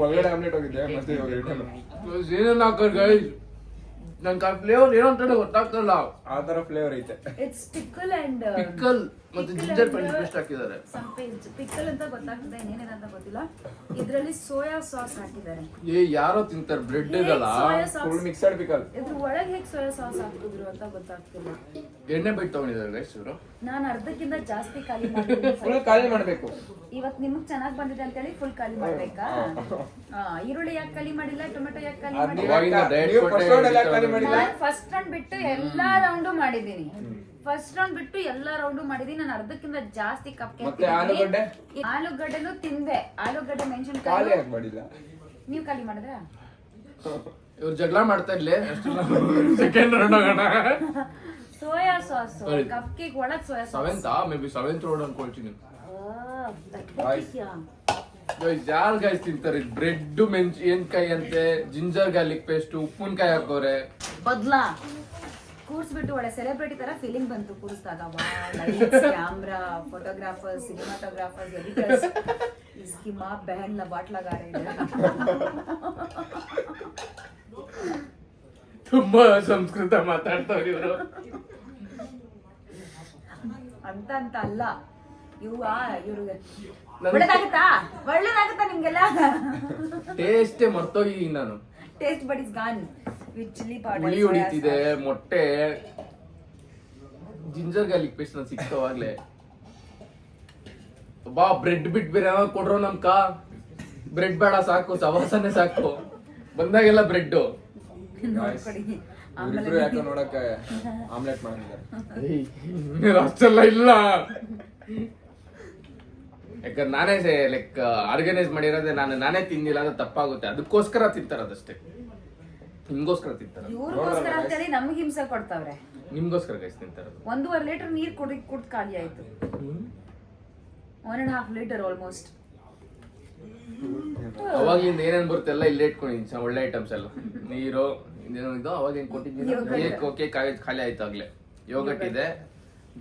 ಒಳಗಡೆ ಆಮ್ಲೆಟ್ ಹೋಗಿದ್ದೆ ಮತ್ತೆ ಇವಾಗ ರಿಟರ್ನ್. ಏನೇನು ಹಾಕೋರು ಗೈಸ್, ನನ್ಗೆ ಆ ಫ್ಲೇವರ್ ಏನೋ ಅಂತ ಗೊತ್ತಾಗ್ತಲ್ಲ. ಆ ತರ ಫ್ಲೇವರ್ ಐತೆ. ಇಟ್ಸ್ ಪಿಕಲ್ ಅಂಡ್ ಪಿಕ್ಕಲ್ ಮತ್ತೆ ಜಿಂಜರ್ ಪೇಸ್ಟ್ ಹಾಕಿದ್ದಾರೆ. ಪಿಕಲ್ ಅಂತ ಗೊತ್ತಾಗ್ತದೆ, ಏನೇನಿದೆ ಅಂತ ಗೊತ್ತಿಲ್ಲ. ಇದ್ರಲ್ಲಿ ಸೋಯಾ ಸಾಸ್ ಹಾಕಿದ್ದಾರೆ. ಯಾರೋ ತಿಂತಾರೆ, ಬ್ರೆಡ್ ಇದಲ್ಲ. Soya sauce full mixed pickle. ಇದ್ರ ಒಳಗೆ ಹೇಗೆ ಸೋಯಾ ಸಾಸ್ ಹಾಕಿದ್ರು ಅಂತ ಗೊತ್ತಾಗ್ತಿಲ್ಲ. ಎಣ್ಣೆ ಬಿಟ್ಟು ತಗೊಂಡಿದ್ದಾರೆ ಗೈಸ್ ಇವರು. ನಾನು ಅರ್ಧಕ್ಕಿಂತ ಜಾಸ್ತಿ ಖಾಲಿ ಮಾಡಿದ್ದೀನಿ. ಫುಲ್ ಖಾಲಿ ಮಾಡ್ಬೇಕು. ಇವತ್ತು ನಿಮಗ್ ಚೆನ್ನಾಗಿ ಬಂದಿದೆ ಅಂತ ಹೇಳಿ ಫುಲ್ ಖಾಲಿ ಮಾಡ್ಬೇಕಾ? ಈರುಳ್ಳಿ ಯಾಕೆ ಖಾಲಿ ಮಾಡಿಲ್ಲ, ಟೊಮೆಟೊ ಯಾಕೆ ಖಾಲಿ ಮಾಡಿಲ್ಲ? ಇವಾಗಿನ diet ನೀವು ಕೊಟ್ಟೆ first round ಅಲ್ಲಿ ಖಾಲಿ ಮಾಡಿಲ್ಲ? ನಾನು ಫಸ್ಟ್ ರೌಂಡ್ ಬಿಟ್ಟು ಎಲ್ಲಾ ರೌಂಡು ಮಾಡಿದ್ದೀನಿ. ಫಸ್ಟ್ ರೌಂಡ್ ಬಿಟ್ಟು ಎಲ್ಲಾ ರೌಂಡು ಮಾಡಿದೀನಿ. ನಾನು ಅರ್ಧಕ್ಕಿಂತ ಜಾಸ್ತಿ ಕಪ್ ಮತ್ತೆ ಆಲೂಗಡ್ಡೆ? ಆಲೂಗಡ್ಡೆನೂ ತಿಂದೆ. ಆಲೂಗಡ್ಡೆ ಖಾಲಿ ಮೆಣಸಿನಕಾಯಿ ಯಾಕೆ ಮಾಡಿಲ್ಲ? ನೀವು ಖಾಲಿ ಮಾಡಿದ್ರ? ಇವ್ರು ಜಗಳ ಮಾಡ್ತಾ ಇರ್ಲಿ. ಸೆಕೆಂಡ್ ರೌಂಡ್ ಹೋಗೋಣ. Soya sauce Sorry. Cup cake ಒಳಗ್ ಸೋಯಾ ಸಾಸ್. ಸೆವೆಂತ್ ರೌಂಡ್ ಅನ್ಕೊಳ್ತೀನಿ. ಯಾರು ಗೈಸ್ ತಿಂತಾರೆ ಬ್ರೆಡ್ ಮೆಣಸಿನಕಾಯಿ ಅಂತೆ, ಜಿಂಜರ್ ಗಾರ್ಲಿಕ್ ಪೇಸ್ಟ್, ಉಪ್ಪಿನಕಾಯಿ ಹಾಕೋರೆ. ಬದ್ಲಾ ಕೂರ್ಸ್ಬಿಟ್ಟು ಒಳ್ಳೆ ಸೆಲೆಬ್ರಿಟಿ ತರ ಫೀಲಿಂಗ್ ಬಂತು ಕೂರಿಸಿದಾಗ. ಕ್ಯಾಮ್ರಾ, ಫೋಟೋಗ್ರಾಫರ್ಸ್, ಸಿನಿಮಾಟೋಗ್ರಾಫರ್ಸ್, ಎಡಿಟರ್ಸ್, इसकी माँ बहन लबाट लगा रही है. ತುಂಬಾ ಸಂಸ್ಕೃತ ಮಾತಾಡ್ತಾವ್ರಿ ಇವರು. ಅಂತ ಅಲ್ಲ, ಇವ್ರಿಗೆ ಒಳ್ಳೇದಾಗುತ್ತಾ ನಿಮ್ಗೆಲ್ಲ? ಟೇಸ್ಟೇ ಮರ್ತೋಗಿದ್ದೀನಿ ನಾನು. Taste bud is gone with chilli powder. ಹುಳಿ ಹೊಡಿತಿದೆ, ಮೊಟ್ಟೆ, ಜಿಂಜರ್ ಗಾರ್ಲಿಕ್ ಪೇಸ್ಟ್ ನಾನು ಸಿಕ್ತವಾಗ್ಲೇ. ಬಾ ಬ್ರೆಡ್ ಬಿಟ್ ಬೇರೆ ಯಾವಾಗ ಕೊಡ್ರೋ ನಮ್ಕ. ಬ್ರೆಡ್ ಬೇಡ ಸಾಕು, ಸವಾಸನೆ ಸಾಕು. ಬಂದಾಗೆಲ್ಲ ಬ್ರೆಡ್ ನೋಡ್ಕೊಡಿ ಇಬ್ರು ಯಾಕೆ ನೋಡಕ್ಕೆ ಆಮ್ಲೆಟ್ ಮಾಡಿದ್ದಾರೆ. ಅಷ್ಟೆಲ್ಲ ಇಲ್ಲ, ಯಾಕಂದ್ರೆ ನಾನೇ ಲೈಕ್ ಆರ್ಗನೈಸ್ ಮಾಡಿರೋದೇ ನಾನೇ ತಿಂದಿಲ್ಲ ಅಂದ್ರೆ ತಪ್ಪಾಗುತ್ತೆ, ಅದಕ್ಕೋಸ್ಕರ ತಿಂತಾರದಷ್ಟೇ, ನಿಮ್ಗೋಸ್ಕರ ತಿಂತಾರ, ಇವ್ರಿಗೋಸ್ಕರ ಅಂತೇಳಿ ನಮ್ಗೆ ಹಿಂಸೆ ಕೊಡ್ತಾವ್ರೆ. ನಿಮ್ಗೋಸ್ಕರ ಗೈಸ್ ತಿಂತಾರದು. 1.5 ಲೀಟರ್ ನೀರ್ ಕುಡ್ದು ಖಾಲಿ ಆಯ್ತು. 1.5 ಲೀಟರ್ ಆಲ್ಮೋಸ್ಟ್. ಅವಾಗ್ಲಿಂದ ಏನೇನ್ ಬರುತ್ತೆ ಎಲ್ಲ ಇಲ್ಲೇ ಇಟ್ಕೊಂಡಿದ್ದೀನಿ, ಒಳ್ಳೆ ಐಟಮ್ಸ್ ಎಲ್ಲ, ನೀರು ಇದೇನೋ ಇದು ಅವಾಗ ಏನ್ ಕೊಟ್ಟಿದ್ದೀನಿ, ಕೋಕೆ ಖಾಲಿ ಆಯ್ತು ಆಗ್ಲೇ. ಯೋಗಟ್ ಇದೆ,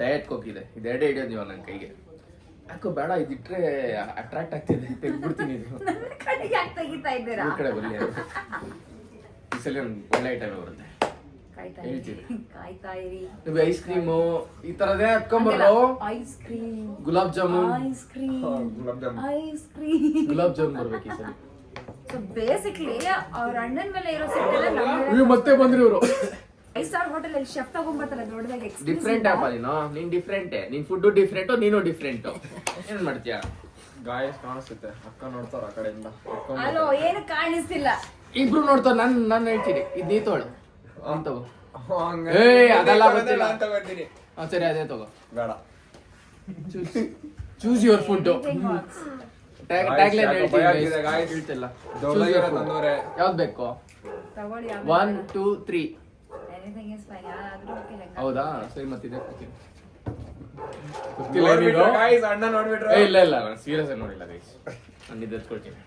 ಡಯಟ್ ಕೋಕ್ ಇದೆ, ಇದೆರಡೇ ಹಿಡಿಯೋದು ನೀವು ನನ್ನ ಕೈಗೆ. ಯಾಕೋ ಬೇಡ, ಇದಿಟ್ರೆ ಅಟ್ರಾಕ್ಟ್ ಆಗ್ತಿದೆ, ತೆಗ್ದ್ಬಿಡ್ತೀನಿ ಇದು. ನನ್ನ ಕಡೆಗೆ ಯಾಕೆ ತೆಗಿತಾ ಇದ್ದೀರಾ? ಈ ಕಡೆ ಬರಲಿ, ಈ ಸಲ ಒಂದು ಒಳ್ಳೆ ಐಟಮ್ ಬರುತ್ತೆ. ಕಾಯ್ತಾ ಇರಿ. ನೀವು ಐಸ್ ಕ್ರೀಮು ಈ ತರದೇ ಹತ್ಕೊಂಡ್ಬರೋ, ice cream, gulab jamun, ice cream, gulab jamun, ice cream, gulab jamun ಬರ್ಬೇಕು ಈ ಸಲ. ಸೊ ಬೇಸಿಕ್ಲಿ ಅವ್ರ ಅಣ್ಣನ ಮೇಲೆ ಇರೋ ಸಿಟ್ಟೆಲ್ಲ ಇವ್ರು ಮತ್ತೆ ಬಂದ್ರಿ ಇವರು 5 ಸ್ಟಾರ್ ಹೋಟೆಲ್ ಅಲ್ಲಿ ಶೆಫ್ ತಗೊಂಡ್ಬರ್ತಾರೆ ದೊಡ್ಡದಾಗಿ. ಡಿಫ್ರೆಂಟ್ ಆಪ ನೀನ್ ಡಿಫ್ರೆಂಟ್, ನಿನ್ ಫುಡ್ ಡಿಫ್ರೆಂಟ್, ನೀನು ಡಿಫ್ರೆಂಟ್, ಏನ್ ಮಾಡ್ತೀಯಾ? ಗಾಯಸ್ ಕಾಣಿಸುತ್ತೆ, ಅಕ್ಕ ನೋಡ್ತಾರ ಆ ಕಡೆಯಿಂದ. ಅಲೋ, ಏನು ಕಾಣಿಸ್ತಿಲ್ಲ. ಇಬ್ರು ನೋಡ್ತಾವ, ನಾನು ಹೇಳ್ತೀನಿ, ಇದು ನೀ ತಗೊಳ್ಳು, ನೀನ್ ತಗೋ. ಹಂಗೆ ಅದೆಲ್ಲ ಗೊತ್ತಿಲ್ಲ ಅಂತ ಬರ್ತೀನಿ. ಸರಿ ಅದೇ ತಗೋ, ಬೇಡ. Choose your food. ಟ್ಯಾಗ್ಲೈನ್ ಭಯ ಆಗ್ತಿದೆ guys. ಹೇಳ್ತಿಲ್ಲ, ದೊಡ್ಡದಾಗಿರೋ ತಂದವ್ರೆ. ಯಾವ್ದು ಬೇಕು? ತಗೊಳ್ಳಿ. 1 2 3. Anything is fine. ಯಾರಾದ್ರೂ ಓಕೆ. ಹೌದಾ, ಸರಿ ಮತ್ತಿದೆ ಗೊತ್ತಿಲ್ಲ. ನೋಡ್ಬಿಟ್ರಾ guys? ಅಣ್ಣ ನೋಡ್ಬಿಟ್ರಾ? ಇಲ್ಲ ನಾನು ಸೀರಿಯಸ್ ಆಗಿ ನೋಡಿಲ್ಲ ಗೈಸ್, ನಾನು ಇದು ಎತ್ಕೊಳ್ತೀನಿ.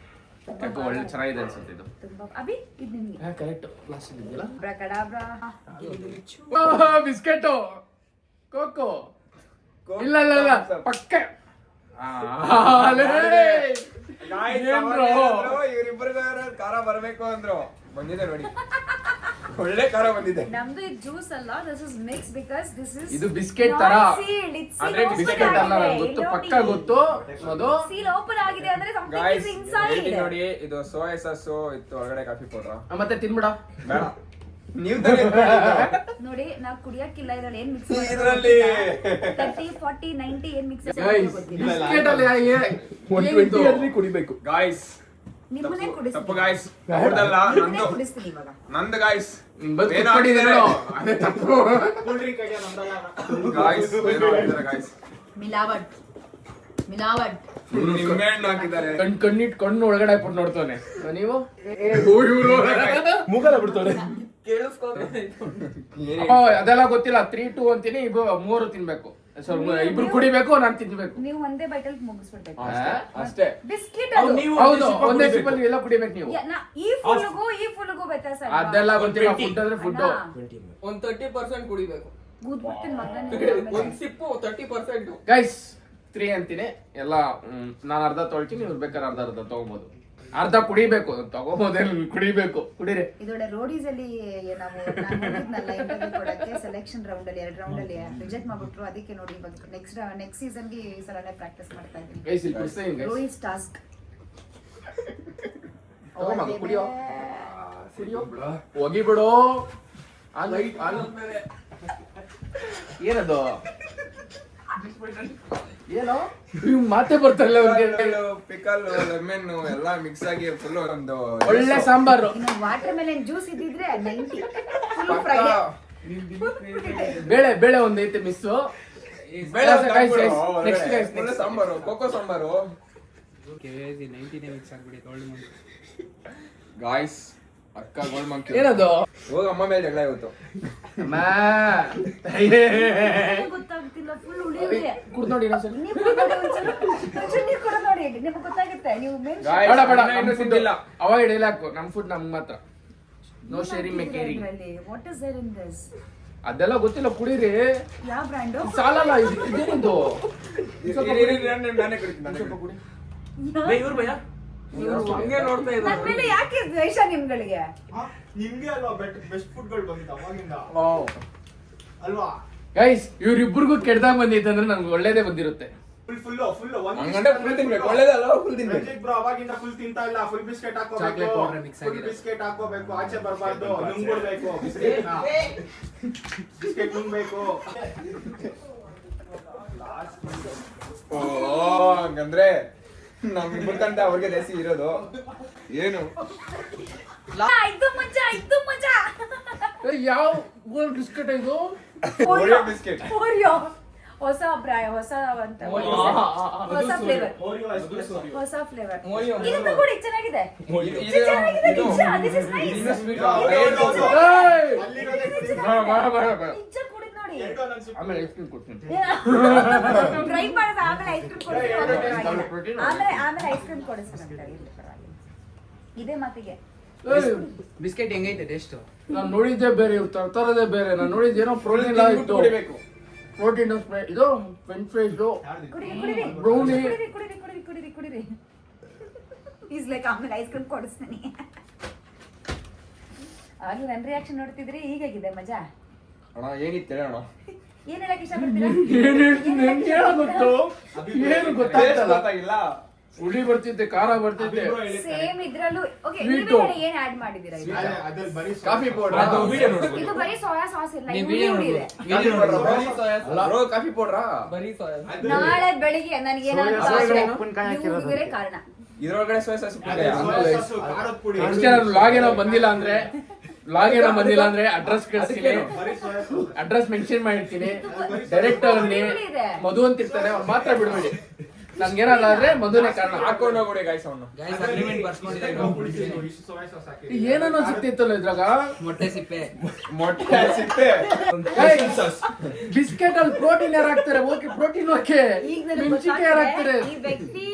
ಯಾಕೋ ಒಳ್ಳೆ ಚೆನ್ನಾಗಿದೆ ಅನ್ಸುತ್ತೆ ಇದು. ತುಂಬಾ ಅಭಿ ಇದು ನಿಮಗೆ ಕರೆಕ್ಟ್ ಪ್ಲಾಸ್ಟಿಕ್ ಇದೆಯಲ್ಲ. ಬ್ರಾಕಡಾಬ್ರಾ. Biscuit cocoa. ಇಲ್ಲ ಪಕ್ಕ. ಇವ್ರಿಬ್ರಿಗೂ ಖಾರ ಬರ್ಬೇಕು ಅಂದ್ರು, ಬಂದಿದೆ ನೋಡಿ, ಒಳ್ಳೆ ಖಾರ ಬಂದಿದೆ. ನಮ್ದು ಇದು ಜ್ಯೂಸ್ ಅಲ್ಲ, this is mix because this is ಇದು ಬಿಸ್ಕೆಟ್ ತರ, ಅಂದ್ರೆ ಬಿಸ್ಕೆಟ್ ಅಲ್ಲ, ಗೊತ್ತು, ಪಕ್ಕ ಗೊತ್ತು. ಅದು ಸೀಲ್ ಓಪನ್ ಆಗಿದೆ ಅಂದ್ರೆ something ಗಾಯ್ಸ್ is inside. ನೋಡಿ, ಇದು ಸೋಯಾ ಸಾಸ್ ಇತ್ತು, ಒಳಗಡೆ ಕಾಫಿ ಪೌಡರ್. ಮತ್ತೆ ತಿನ್ಬಿಡ. ಬೇಡ, ನೀವು ತಾನೇ ನೋಡಿ, ನಾವು ಕುಡಿಯಕ್ಕಿಲ್ಲ, ಇದ್ರಲ್ಲಿ ಏನ್ ಮಿಕ್ಸ್ ಇದ್ರಲ್ಲಿ 30 40 90 ಏನ್ ಮಿಕ್ಸ್ ಬಿಸ್ಕೆಟ್ ಅಲ್ಲಿ 120 ಅಲ್ಲಿ ಕುಡಿಬೇಕು ಗಾಯ್ಸ್. ನಿಮ್ಮನ್ನೇ ತಪ್ಪು ಕುಡಿಸ್ತೀನಿ, ಗಾಯ್ಸ್, ಅವ್ರದಲ್ಲ ನಿಮ್ಮನ್ನೇ ನಂದು, ಕುಡಿಸ್ತೀನಿ ಇವಾಗ. ನಂದು ಗಾಯ್ಸ್. ಅದೇ ತಪ್ಪು ಗಾಯ್ಸ್, ಗಾಯ್ಸ್ ಮಿಲಾವಟ್ ನಿಂಬೆಹಣ್ಣು ಹಾಕಿದ್ದಾರೆ. ಕಣ್ಣಿಟ್ ಕಣ್ಣು ಒಳಗಡೆ ಹಾಕ್ಬಿಟ್ಟು ನೋಡ್ತಾನೆ. ನೀವು ಮೂಗಲ್ಲ ಬಿಡ್ತಾನೆ. ಅದೆಲ್ಲ ಗೊತ್ತಿಲ್ಲ. 3 2 ಅಂತೀನಿ, ಇಬ್ರು 3 ತಿನ್ಬೇಕು, ಇಬ್ರು ಕುಡಿಬೇಕು, ನಾನು ತಿನ್ಬೇಕು. ನೀವು ಒಂದೇ ಬೈಟಲ್ ಮುಗಿಸ್ಬಿಡ್ಬೇಕು ಅಷ್ಟೇ. ಬಿಸ್ಕಿಟ್. ಹೌದು, ಒಂದೇ ಸಿಪ್ಪಲ್ಲಿ ಎಲ್ಲ ಕುಡಿಬೇಕು ನೀವು. ಈ ಫುಲ್ಗೂ ವ್ಯತ್ಯಾಸ ಇಲ್ಲ. ಅದೆಲ್ಲ ಗೊತ್ತಿಲ್ಲ. ಫುಡ್ ಅಂದ್ರೆ ಫುಡ್. ಒಂದ್ 30% ಕುಡಿಬೇಕು. ಕೂತ್ಬಿಡ್ತೀನಿ ಮಗನೇ. ಒಂದ್ ಸಿಪ್ಪು 30%. ಗೈಸ್ 3 ಅಂತೀನಿ ಎಲ್ಲ. ನಾನು ಅರ್ಧ ತೊಳ್ತೀನಿ, ಇವ್ರು ಬೇಕಾದ್ರೆ ಅರ್ಧ ತಗೋಬಹುದು. ಅರ್ಧ ಕುಡಿಬೇಕು, ತಗೋಬೋದೇನು, ಕುಡಿಬೇಕು, ಕುಡೀರಿ. ಇದೊಳ್ಳೆ ರೋಡೀಸ್ ಅಲ್ಲಿ ನಾನು ಹೋಗಿದ್ನಲ್ಲ ಇಂಟರ್ವ್ಯೂ ಕೊಡಕ್ಕೆ, ಸೆಲೆಕ್ಷನ್ ರೌಂಡ್ ಅಲ್ಲಿ 2 ರೌಂಡ್ ಅಲ್ಲಿ ರಿಜೆಕ್ಟ್ ಮಾಡ್ಬಿಟ್ರು. ಅದಕ್ಕೆ ನೋಡಿ ಇವಾಗ ನೆಕ್ಸ್ಟ್ ಸೀಸನ್ಗೆ ಈ ಸಲನೇ ಪ್ರಾಕ್ಟೀಸ್ ಮಾಡ್ತಾ ಇದ್ದೀನಿ. ಗೈಸ್ ಇಲ್ಲಿ ಕುಡಿಸ್ತೀನಿ ಗೈಸ್. Roadies task. ಕುಡಿಯೋ ಹೋಗಿಬಿಡು. ಏನದು? ಏನೋ ಮಾತೆ ಬರ್ತಾರಲ್ಲ ಅವ್ರಿಗೆ. ಪಿಕಲ್, ಲೆಮನ್ ಎಲ್ಲ ಮಿಕ್ಸ್ ಆಗಿ ಫುಲ್ ಒಂದು ಒಳ್ಳೆ ಸಾಂಬಾರು. ಇನ್ನು ವಾಟರ್ ಮೆಲನ್ ಜ್ಯೂಸ್ ಇದ್ದಿದ್ರೆ 90 ಫುಲ್ ಫ್ರೈ. ಬೇಳೆ ಒಂದ್ ಐತೆ miss. Next sambar, cocoa sambar. Guys, ಅಕ್ಕ ಗೋಲ್ಡ್ ಮಂಕಿ. ಏನದು? ಹೋಗ ಅಮ್ಮ ಮೇಲೆ ಜಗಳ ಇವತ್ತು. ಗೊತ್ತಾಗ್ತಿಲ್ಲ, ಫುಲ್ ಉಳಿ. ಕುಡ್ದು ನೋಡಿ ಇನ್ನೊಂದ್ಸಲ. ನೀವು ಕೂಡ ನೋಡಿ, ನಿಮ್ಗೆ ಗೊತ್ತಾಗುತ್ತೆ. ನೀವು ಬೇಡ ಫುಡ್ ಅವಾಯ್ಡ್ ಇಲ್ಲ, ನಮ್ ಫುಡ್ ನಮ್ಗೆ ಮಾತ್ರ. No sharing may caring. What is there in this? ಅದೆಲ್ಲ ಗೊತ್ತಿಲ್ಲ, ಕುಡೀರಿ. ಯಾವ ಬ್ರ್ಯಾಂಡ್? ಸಾಲಲ್ಲ ಇದೇನಿದು? ನಾನೇ ಕುಡಿತೀನಿ. ಸ್ವಲ್ಪ ಕುಡಿ. ಇವ್ರು ಭಯ ಹಂಗೆ ನೋಡ್ತಾ ಇದ್ದಾರೆ. ನನ್ ಮೇಲೆ ಯಾಕೆ ದ್ವೇಷ ನಿಮ್ಗಳಿಗೆ? ನಿಮ್ಗೆ ಅಲ್ವಾ ಬೆಸ್ಟ್ ಫುಡ್ಗಳು ಬಂದಿತ್ತು ಅವಾಗಿಂದ ಅಲ್ವಾ ಗೈಸ್, ಇವ್ರಿಬ್ರಿಗೂ ಕೆಡ್ದಾಗ ಬಂದಿತ್ತು ಅಂದ್ರೆ ನನ್ಗೆ ಒಳ್ಳೇದೇ ಬಂದಿರುತ್ತೆ. ಫುಲ್ ಹಂಗಂದ್ರೆ ಫುಲ್ ತಿನ್ಬೇಕು, ಒಳ್ಳೇದಲ್ಲ ಫುಲ್ ತಿನ್ಬೇಕು. ಬ್ರೋ ಅವಾಗಿಂದ ಫುಲ್ ತಿಂತಾ ಇಲ್ಲ. Full biscuit Chocolate powder mix ಹಾಕೋಬೇಕು, ಫುಲ್ ಬಿಸ್ಕೆಟ್ ಹಾಕೋಬೇಕು, ಆಚೆ ಬರಬಾರ್ದು, ನುಂಗ್ಬಿಡ್ಬೇಕು ಬಿಸ್ಕೆಟ್ ನುಂಗ್ಬೇಕು. ಹಂಗಂದ್ರೆ ನಮ್ಮಿಬ್ಬರ್ಕಂತ ಅವ್ರಿಗೆ ಜಾಸ್ತಿ ಇರೋದು ಏನು? ಇದು ಮಜಾ ಯಾವ ಬಿಸ್ಕೆಟ್ ಇದು? Oreo biscuit. Oreo. ಹೊಸ ಹೊಸ ಅಂತ ಹೊಸ ಫ್ಲೇವರ್ ಹೊಸ ಫ್ಲೇವರ್ ಇದು ಕೂಡ ಚೆನ್ನಾಗಿದೆ This is nice. ನಿಜ ಕುಡಿದ್ ನೋಡಿ ಆಮೇಲೆ ಐಸ್ ಕ್ರೀಮ್ ಕೊಡ್ತೀನಿ. ಟ್ರೈ ಮಾಡಿದ ಆಮೇಲೆ ಐಸ್ ಕ್ರೀಮ್ ಆಮೇಲೆ ಐಸ್ ಕ್ರೀಮ್ ಕೊಡಿಸ್ತಾನೆ ಇದೇ ಮಾತಿಗೆ. ಬಿಸ್ಕೆಟ್ ಹೆಂಗೈತೆ ಟೇಸ್ಟ್? ನಾನು ನೋಡಿದ್ದೆ ಬೇರೆ, ಇವ್ರು ತರದೇ ಬೇರೆ. ನಾನು ನೋಡಿದ್ದೇನೋ ಪ್ರೋಟೀನ್ ಎಲ್ಲ ಇತ್ತು, ಪ್ರೋಟೀನ್ ಇದು ಫ್ರೆಂಚ್ ಫ್ರೈಸ್, ಬ್ರೌನಿ. ಕುಡಿರಿ ಈಸ್ ಲೈಕ್ ಆಮೇಲೆ ಐಸ್ ಕ್ರೀಮ್ ಕೊಡಿಸ್ತೀನಿ. ಆಗ್ಲೂ ನನ್ನ ರಿಯಾಕ್ಷನ್ ನೋಡ್ತಿದ್ರಿ, ಹೀಗಾಗಿದೆ ಮಜಾ. ಅಣ್ಣ ಏನಿತ್ತು ಹೇಳೋಣ? ಏನ್ ಹೇಳಕ್ ಇಷ್ಟಪಡ್ತೀರಾ? ಏನ್ ಹೇಳ್ತೀನಿ ನಂಗೆ ಗೊತ್ತು, ಏನು ಗೊತ್ತಾಗಿಲ್ಲ. ಹುಳಿ ಬರ್ತಿದ್ದೆ, ಖಾರ ಬರ್ತಿದ್ದೆ, ಸೇಮ್ ಇದ್ರಲ್ಲೂ ಓಕೆ. Sweet. ಏನ್ ಆಡ್ ಮಾಡಿದೀರಾ ಇವಾಗ? ಅದ್ರಲ್ಲಿ ಬರೀ ಕಾಫಿ ಪೌಡರ್, ಇದು ಬರೀ ಸೋಯಾ ಸಾಸ್ ಇಲ್ಲ, ನೀವು ಹುಳಿ video ಇದೆ. ಬ್ರೋ ಕಾಫಿ ಪೌಡ್ರಾ? ನಾಳೆ ಬೆಳಿಗ್ಗೆ ನನಗೆ ಏನಾದ್ರು ಕಾರಣ. ಇದ್ರೊಳಗಡೆ ಸೋಯಾ ಸಾಸ್ ಖಾರದ ಪುಡಿ ಅಷ್ಟೇ. ನಾನು ಲಾಗೇನೋ ಬಂದಿಲ್ಲ ಅಂದ್ರೆ ಅಡ್ರೆಸ್ ಕಳಿಸ್ತೀನಿ, ಅಡ್ರೆಸ್ ಮೆನ್ಷನ್ ಮಾಡಿರ್ತೀನಿ. ಡೈರೆಕ್ಟ್ ಅವ್ರನ್ನೇ ಮಧು ಅಂತ ಇರ್ತಾನೆ, ಅವ್ರು ಮಾತ್ರ ಬಿಡಬೇಡಿ. ನನ್ಗೇನಾದ್ರು ಆದ್ರೆ ಮಧುನೇ ಕಾರಣ. ಹಾಕೊಂಡು ಹೋಗ್ಬಿಡಿ ಗಾಯ್ಸ್ ಅವನು. ಏನೋ ಸಿಕ್ತಿತ್ತಲ್ಲ ಇದ್ರಾಗ, ಮೊಟ್ಟೆ ಸಿಪ್ಪೆ. ಬಿಸ್ಕೆಟ್ ಅಲ್ಲಿ ಪ್ರೋಟೀನ್ ಯಾರು ಹಾಕ್ತಾರೆ? ಓಕೆ ಪ್ರೋಟೀನ್ ಓಕೆ, ಈಗ ನನಗೆ ಮೆಣಸಿನ್ಕಾಯಿ ಯಾರು ಹಾಕ್ತಾರೆ? ಈ ವ್ಯಕ್ತಿ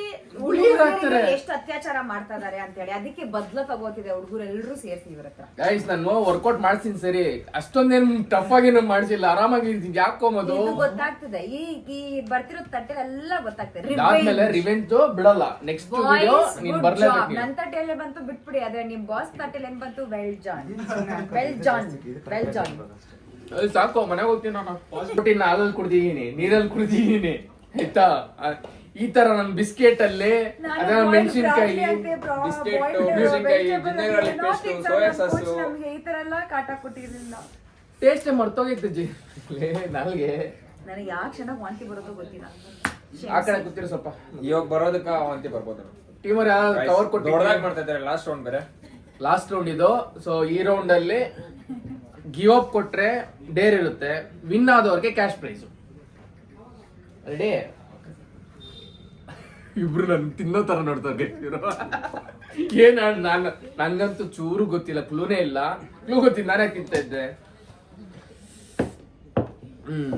ಹುಳಿ ಹಾಕ್ತಾರೆ. ಎಷ್ಟು ಅತ್ಯಾಚಾರ ಮಾಡ್ತಾ ಇದಾರೆ ಅಂತ ಹೇಳಿ ಅದಕ್ಕೆ ಬದ್ಲ ತಗೋತಿದೆ ಹುಡುಗರೆಲ್ಲರೂ ಸೇರ್ಸಿ ಇವ್ರ ಹತ್ರ. ಗೈಸ್ ನಾನು ವರ್ಕೌಟ್ ಮಾಡ್ತೀನಿ ಸರಿ, ಅಷ್ಟೊಂದೇನ್ ಟಫ್ ಆಗಿ ಮಾಡ್ಸಿಲ್ಲ, ಆರಾಮಾಗಿ ಯಾಕೋಮದು ಇದು ಗೊತ್ತಾಗ್ತದೆ. ಈ ಬರ್ತಿರೋ ತಟ್ಟೆಲೆಲ್ಲ ಗೊತ್ತಾಗ್ತದೆ. ಆದ್ಮೇಲೆ ರಿವೆಂಜ್ ಬಿಡಲ್ಲ. ನೆಕ್ಸ್ಟ್ ವಿಡಿಯೋ ನೀನ್ ಬರ್ಲೇಬೇಕು. ನನ್ ತಟ್ಟೆಲೆ ಬಂತು ಬಿಟ್ಬಿಡಿ, ಆದ್ರೆ ನಿಮ್ ಬಾಸ್ ತಟ್ಟೆಲೆ ಏನ್ ಬಂತು? ವೆಲ್ ಜಾನ್. ಅಲ್ಲಿ ಸಾಕು, ಮನೆಗೆ ಹೋಗ್ತೀನಿ ನಾನು. ಪ್ರೋಟೀನ್ ಹಾಲಲ್ಲಿ ಕುಡ್ದಿದ್ದೀನಿ, ನೀರಲ್ಲಿ ಕುಡ್ದಿದ್ದೀನಿ ಆಯ್ತಾ. ಈ ತರ ನನ್ ಬಿಸ್ಕೆಟ್ ಅಲ್ಲಿ ಅದ ಮೆಣಸಿನ್ಕಾಯಿ, ಬಿಸ್ಕೆಟ್, ಮೆಣಸಿನ್ಕಾಯಿ, ಜಿಂಜರ್ ಪೇಸ್ಟ್, ಸೋಯಾ ಸಾಸ್. ನಮ್ಗೆ ಈ ತರ ಎಲ್ಲ ಕಾಟ ಕೊಟ್ಟಿರಲಿಲ್ಲ. ಟೇಸ್ಟ್ ಮರ್ತೋಗಿತ್ತು ಜಿ ನಾಲ್ಗೆ. ನನಗೆ ಯಾವ ಕ್ಷಣ ವಾಂತಿ ಬರೋದು ಗೊತ್ತಿಲ್ಲ. ಆ ಕಡೆ ಕೂತಿರೋ ಸ್ವಲ್ಪ. ಇವಾಗ ಬರೋದಕ್ಕ ವಾಂತಿ ಬರ್ಬೋದು. ಟೀಮರ್ ಯಾರು ಕವರ್ ಕೊಟ್ಟು ದೊಡ್ಡದಾಗಿ ಮಾಡ್ತಾ ಇದ್ದಾರೆ ಲಾಸ್ಟ್ ರೌಂಡ್ ಬೇರೆ. ಲಾಸ್ಟ್ ರೌಂಡ್ ಇದು. ಸೊ ಈ ರೌಂಡ್ ಅಲ್ಲಿ ಗಿವ್ ಅಪ್ ಕೊಟ್ರೆ ಡೇರ್ ಇರುತ್ತೆ, ವಿನ್ ಆದವ್ರಿಗೆ ಕ್ಯಾಶ್ ಪ್ರೈಸ್. ರೆಡಿ? ಇಬ್ರು ನನ್ ತಿನ್ನೋ ತರ ನೋಡ್ತಾರೆ ಏನ್ ನಂಗಂತೂ ಚೂರು ಗೊತ್ತಿಲ್ಲ, ಕ್ಲೂನೇ ಇಲ್ಲ. ಕ್ಲೂ ಗೊತ್ತಿಲ್ಲ, ನಾನೇ ತಿಂತ ಇದ್ದೆ.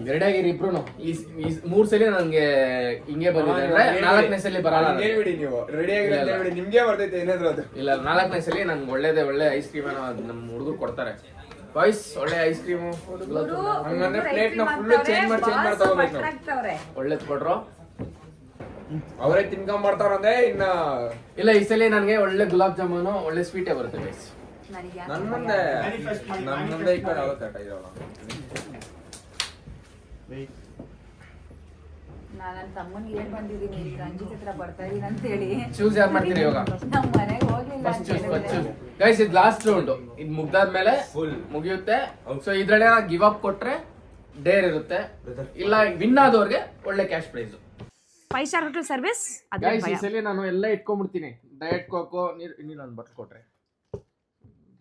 ರೆಡಿ ಆಗಿರಿ ಇಬ್ರು. ಈ 3 ಸಲ ನನ್ಗೆ ಹಿಂಗೆ ಬಂದಿದೆ ಅಂದ್ರೆ 4ನೇ ಸಲ ಬರಲ್ಲ. ಹೇಳ್ಬಿಡಿ ನೀವು ರೆಡಿ ಆಗಿರೋದು ನಿಮ್ಗೆ ಬರ್ತೈತೆ ಏನಾದ್ರು ಅದು. ಇಲ್ಲ 4ನೇ ಸಲ ನನ್ಗೆ ಒಳ್ಳೆ ಐಸ್ ಕ್ರೀಮ್ ನಮ್ಮ ಹುಡುಗರು ಕೊಡ್ತಾರೆ. ಬಾಯ್ಸ್ ಒಳ್ಳೆ ಐಸ್ ಕ್ರೀಮ್ ಹಂಗಂದ್ರೆ ಪ್ಲೇಟ್ ನ ಫುಲ್ ಚೇಂಜ್ ಮಾಡಿ ತಗೋಬೇಕು ನಾವು. ಒಳ್ಳೇದ್ ಕೊಡ್ರು. ಅವರೇ ತಿನ್ಕೊಂಡ್ ಮಾಡ್ತಾರಂದ್ರೆ ಇನ್ನ ಇಲ್ಲ ಈ ಸಲ ನನ್ಗೆ ಒಳ್ಳೆ ಗುಲಾಬ್ ಜಾಮೂನು ಒಳ್ಳೆ ಸ್ವೀಟೇ ಬರುತ್ತೆ ಗೈಸ್. ನನ್ ಮುಂದೆ ಈ ಕಡೆ ಆಗುತ್ತೆ ಇರೋಲ್ಲ. ನಾನು ನನ್ನ ತಮ್ಮನಿಗೆ ಹೇಳ್ ಬಂದಿದ್ದೀನಿ ರಂಜಿತ್ ಹತ್ರ ಬರ್ತಾ ಇದೀನಿ ಅಂತ ಹೇಳಿ. ಚೂಸ್ ಯಾರು ಮಾಡ್ತೀರಿ ಇವಾಗ? ನಮ್ಮ ಮನೆಗೆ ಹೋಗ್ಲಿಲ್ಲ ಫಸ್ಟ್ ಅಂತ ಚೂಸ್ ಹೇಳಿದ್ರೆ. ಗೈಸ್ ಇದು ಲಾಸ್ಟ್ ರೌಂಡ್. ಇದು ಮುಗ್ದಾದ್ಮೇಲೆ ಮುಗಿಯುತ್ತೆ. ಸೊ ಇದ್ರಲ್ಲಿ ಗಿವ್ ಅಪ್ ಕೊಟ್ರೆ ಡೇರ್ ಇರುತ್ತೆ, ಇಲ್ಲ ವಿನ್ ಆದವ್ರಿಗೆ ಒಳ್ಳೆ cash prize. 5 star hotel service. Guys ಈ ಸಲ ನಾನು ಎಲ್ಲ ಇಟ್ಕೊಂಡ್ಬಿಡ್ತೀನಿ. ಡಯಟ್ ಕೋಕೋ ನೀರು ನಾನು ಬಟ್ ಕೊಟ್ರೆ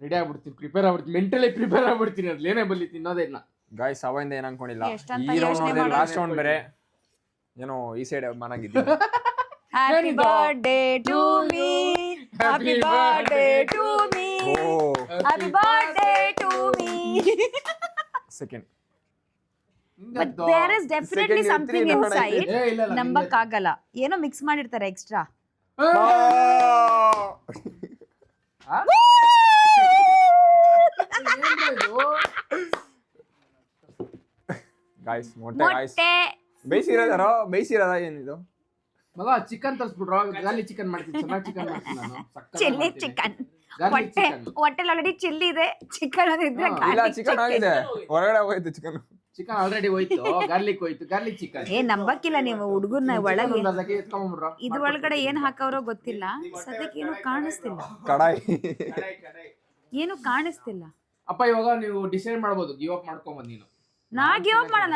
ರೆಡಿ ಆಗ್ಬಿಡ್ತೀನಿ, ಪ್ರಿಪೇರ್ ಆಗ್ಬಿಡ್ತೀನಿ, ಮೆಂಟಲಿ ಪ್ರಿಪೇರ್ ಆಗ್ಬಿಡ್ತೀನಿ. ಅದ್ರಲ್ಲಿ ಏನೇ ಬಲ್ಲಿ ತಿನ್ನೋದೇ ಇಲ್ಲ. ಗಾಯ್ಸ್ ಅವಾಗಿಂದ ಏನ್ ಅನ್ಕೊಂಡಿಲ್ಲ, ಈ ರೌಂಡ್ ಲಾಸ್ಟ್ ರೌಂಡ್ ಬೇರೆ ಏನೋ ಈ ಸೈಡ್ ಮನಾಗಿದ್ದೀನಿ. Happy birthday to me, happy birthday to me, happy birthday to me. Second But there is definitely something inside. ನಂಬಕ್ಕಾಗಲ್ಲ, ಏನೋ ಮಿಕ್ಸ್ ಮಾಡಿರ್ತಾರೆ ಎಕ್ಸ್ಟ್ರಾ. ಗಾಯ್ಸ್ ಮೊಟ್ಟೆ ಬೇಯಿಸಿರೋದ ಏನಿದು? ಮಗ ಚಿಕನ್ ತರಿಸ್ಬಿಟ್ರು, ಗಾರ್ಲಿಕ್ ಚಿಕನ್ ಮಾಡ್ತೀನಿ. ಚೆನ್ನಾಗಿ ಚಿಕನ್ ಮಾಡ್ತೀನಿ ನಾನು. Chilli chicken. ಹೊಟ್ಟೆಲ್ ಆಲ್ರೆಡಿ ಚಿಲ್ಲಿ ಇದೆ, ಚಿಕನ್ ಅದಿದ್ರೆ ಇಲ್ಲ ಚಿಕನ್ ಆಗಿದೆ, ಹೊರಗಡೆ ಹೋಯ್ತು ಚಿಕನ್. ಚಿಕನ್ ಆಲ್ರೆಡಿ ಹೋಯ್ತು, ಗಾರ್ಲಿಕ್ ಹೋಯ್ತು, ಗಾರ್ಲಿಕ್ ಚಿಕನ್. ನಂಬಕ್ಕಿಲ್ಲ ನೀವು ಹುಡುಗರ್ನ ಒಳಗೆ. ಎತ್ಕೊಂಡ್ಬಿಡ್ರು. ಇದ್ರ ಒಳಗಡೆ ಏನ್ ಹಾಕವ್ರೋ ಗೊತ್ತಿಲ್ಲ, ಸದ್ಯಕ್ಕೆ ಏನು ಕಾಣಿಸ್ತಿಲ್ಲ. ಕಡಾಯಿ ಏನು ಕಾಣಿಸ್ತಿಲ್ಲ. ಅಪ್ಪ ಇವಾಗ ನೀವು ಡಿಸೈಡ್ ಮಾಡ್ಬೋದು, ಗಿವ್ ಅಪ್ ಮಾಡ್ಕೊಂಬಂದ್ ನೀನು. ನಾ ಗಿವ್ ಅಪ್ ಮಾಡೋಣ.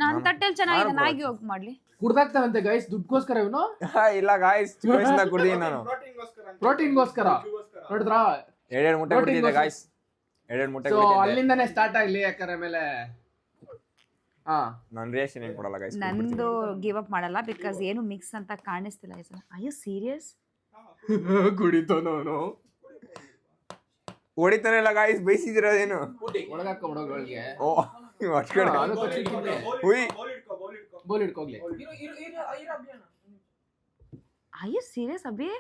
ನನ್ ತಟ್ಟೆಲ್ ಚೆನ್ನಾಗಿದೆ, ನಾ ಗಿವ್ ಅಪ್ ಮಾಡ್ಲಿ. ಕುಡ್ದಾಕ್ತಾವಂತೆ ಗೈಸ್, ದುಡ್ಗೋಸ್ಕರ ಇವನು. ಇಲ್ಲ ಗಾಯ್ಸ್, ಚಿಕ್ಕ ವಯಸ್ಸಿಂದ ಕುಡ್ದೀನಿ ನಾನು. ಪ್ರೋಟೀನ್ಗೋಸ್ಕರ ನೋಡಿದ್ರಾ? 2 ಮುಟ್ಟೆ ಬಿಡ್ತಿದ್ದೆ ಗಾಯ್ಸ್, ಎರಡೆರಡು ಮುಟ್ಟೆ ಸೊ ಕುಡಿತಿದ್ದೆ. ಅಲ್ಲಿಂದನೇ ಸ್ಟಾರ್ಟ್ ಆಗ್ಲಿ, ಯಾಕಂದ್ರೆ ಆಮೇಲೆ ನಾನು ರಿಯಾಕ್ಷನ್ ಏನು ಕೊಡಲ್ಲ ಗೈಸ್. ನಂದು ಗಿವ್ ಅಪ್ ಮಾಡಲ್ಲ ಬಿಕಾಸ್ ಏನು ಮಿಕ್ಸ್ ಅಂತ ಕಾಣಿಸ್ತಿಲ್ಲ ಈ ಸಲ. R you serious? ಕುಡಿತೋನು ಹೊಡಿತಾನೆ ಇಲ್ಲ ಗೈಸ್, ಬೈಸಿದಿರೋದೇನು? ಒಳಗಾಕ ಒಳಗೆ ಓ ಅಷ್ಟ್ ಕಡೆ ಹುಯ್. ಬೋಲ್ ಹಿಡ್ಕೋಗ್ಲಿ. Are you serious Abhi?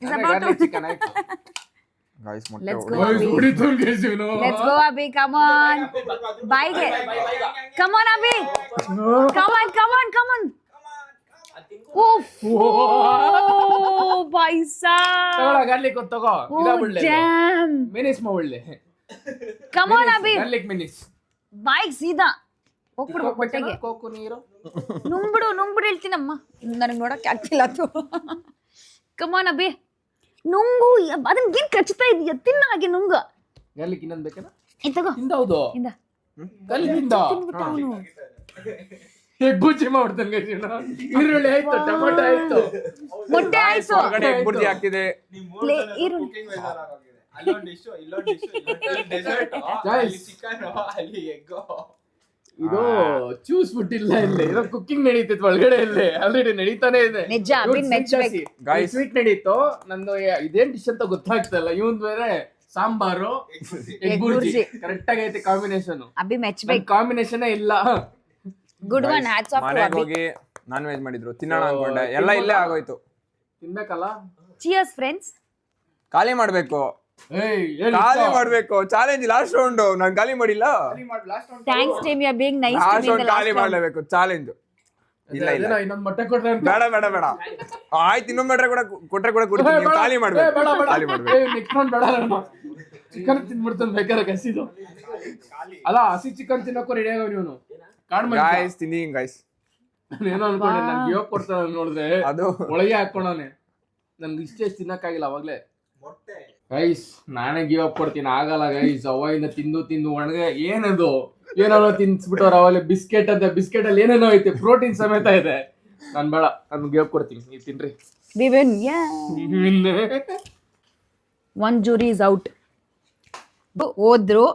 It's ಅದೇ about garlic to... chicken ಆಯ್ತು. ಗೈಸ್ ಮೊಟ್ಟೆ Let's go. ಹೊಡಿ. ಕುಡಿತೋನ್ guys ಇವನು. Let's go Abhi, come on. Bye. Come on Abhi. Come on. Oof. Oh, paisa. ತಗೊಳ garlic ಒಂದ್ ತಗೋ. Oh, ಇದಾಗ್ಬಿಡ್ಲೆ. damn. ಮಿನಿಸ್ ಮಾಡ್ಬಿಡ್ಲೆ. Come on Abhi. garlic ಮಿನಿಸ್. Bike ಸೀದಾ. ಹೋಗ್ಬಿಡು ಹೊಟ್ಟೆಗೆ. ಕೋಕು ನೀರು. ನುಂಗ್ಬಿಡು ಹೇಳ್ತೀನಮ್ಮ. ನನಗೆ ನೋಡಕ್ಕೆ ಆಗ್ತಿಲ್ಲ ಅದು. Come on Abhi. ನುಂಗು, ಅದನ್ನ ಏನ್ ಕಚ್ತಾ ಇದೀಯ? ತಿನ್ನ ಹಾಗೆ ನುಂಗು. garlic ಇನ್ನೊಂದ್ ಬೇಕೇನ? ಇದು ತಗೋ. ಹಿಂದೌದು. ಇಂದ. garlic ಹಿಂದ. ತಿನ್ಬಿಟ್ಟ ಅವನು. ಎಗ್ ಬುಜ್ಜಿ ಮಾಡ್ತಾನೆ guys ಇವನು. ಈರುಳ್ಳಿ ಆಯ್ತು, ಟೊಮೆಟೊ ಆಯ್ತು. ಮೊಟ್ಟೆ ಆಯ್ತು. ಹೊರಗಡೆ ಎಗ್ ಬುರ್ಜಿ ಆಗ್ತಿದೆ. ಈರುಳ್ಳಿ. ಅಲ್ಲೊಂದು ಡಿಶ್, ಇಲ್ಲೊಂದು ಡೆಸರ್ಟ್, ಅಲ್ಲಿ ಚಿಕನ್, ಅಲ್ಲಿ ಎಗ್. ಇದು ಚೂಸ್ ಬಿಟ್ಟಿಲ್ಲ ಇಲ್ಲಿ, ಇದು ಕುಕಿಂಗ್ ನಡೀತಿತ್ತು ಒಳಗಡೆ ಇಲ್ಲಿ, ಆಲ್ರೆಡಿ ನಡೀತಾನೆ ಇದೆ. ನಿಜ, ಅಭಿನ್ ಮೆಚ್ಬೇಕು. Guys. ಸ್ವೀಟ್ ನಡೀತು, ನಂದು ಇದೇನ್ ಡಿಶ್ ಅಂತ ಗೊತ್ತಾಗ್ತಾ ಇಲ್ಲ. ಇವನ್ ಬೇರೆ ಸಾಂಬಾರು ಎಗ್ ಬುರ್ಜಿ ಕರೆಕ್ಟ್ ಆಗೈತೆ ಕಾಂಬಿನೇಷನ್. ಅಭಿ ಮೆಚ್ಬೇಕು. ಕಾಂಬಿನೇಷನ್ ಇಲ್ಲ. Good one, hats off to ಮನೆಗೆ ಅಭಿ. ಹೋಗಿ ನಾನ್ ವೆಜ್ ಮಾಡಿದ್ರು, ತಿನ್ನೋಣ ಅನ್ಕೊಂಡೆ, ಎಲ್ಲ ಇಲ್ಲೇ ಆಗೋಯ್ತು. ತಿನ್ಬೇಕಲ್ಲ. Cheers friends. ಖಾಲಿ ಮಾಡ್ಬೇಕು, ಖಾಲಿ ಮಾಡ್ಬೇಕು. ಚಾಲೆಂಜ್ ಲಾಸ್ಟ್ ರೌಂಡ್, ನಾನು ಖಾಲಿ ಮಾಡಿಲ್ಲ. Thanks team, you are being nice to last me in round the ಖಾಲಿ ಲಾಸ್ಟ್ ರೌಂಡ್. ಮಾಡ್ಲೇಬೇಕು ಚಾಲೆಂಜ್. ಇಲ್ಲ ಇನ್ನೊಂದ್ ಮೊಟ್ಟೆ ಕೊಟ್ರೆ ಬೇಡ ಆಯ್ತು, ಇನ್ನೊಮ್ಮೆ ಕೊಟ್ರೆ ಕೂಡ ಕುಡಿತೀನಿ. ನೀವು ಖಾಲಿ ಮಾಡ್ಬೇಕು, ಖಾಲಿ ಮಾಡ್ಬೇಕು. ನೆಕ್ಸ್ಟ್ ರೌಂಡ್ ಬೇಡ. ಚಿಕನ್ ತಿನ್ಬಿಡ್ತಾನೆ ಬೇಕಾದ್ರೆ ಕಸಿದು. ಅಲ್ಲ, ಹಸಿ ಚಿಕನ್ ತಿನ್ನಕ್ಕೂ ರೆಡಿ ಆಗೋ ನೀನು. ಗಾಯ್ಸ್ ತಿನ್ನಿ ಗಾಯ್ಸ್. ಏನೋ ಅನ್ಕೊಂಡೆ, ನನ್ ಗಿವ್ ಅಪ್ ಕೊಡ್ತಾನ ನೋಡಿದ್ರೆ ಅದು ಒಳಗೆ ಹಾಕೋಣನೆ. ನನ್ಗೆ ಇಷ್ಟೇ ತಿನ್ನಕ್ಕಾಗಿಲ್ಲ ಅವಾಗ್ಲೇ. ಗೈಸ್ ನಾನೇ ಗಿವ್ ಅಪ್ ಕೊಡ್ತೀನಿ, ಆಗಲ್ಲ ಗೈಸ್. ಅವಾಗಿಂದ ತಿಂದು ಒಣಗೆ ಏನದು ಏನೋ ತಿನ್ಸ್ಬಿಟ್ಟವ್ರ. ಅವಾಗಲೇ ಬಿಸ್ಕೆಟ್ ಅಂತ, ಬಿಸ್ಕೆಟ್ ಅಲ್ಲಿ ಏನೇನೋ ಐತೆ, ಪ್ರೋಟೀನ್ ಸಮೇತ ಇದೆ. ನಾನ್ ಬೇಡ, ನಾನು ಗಿವ್ ಅಪ್ ಕೊಡ್ತೀನಿ, ನೀವು ತಿನ್ರಿ. We win. One jury is out. ಹೋದ್ರು.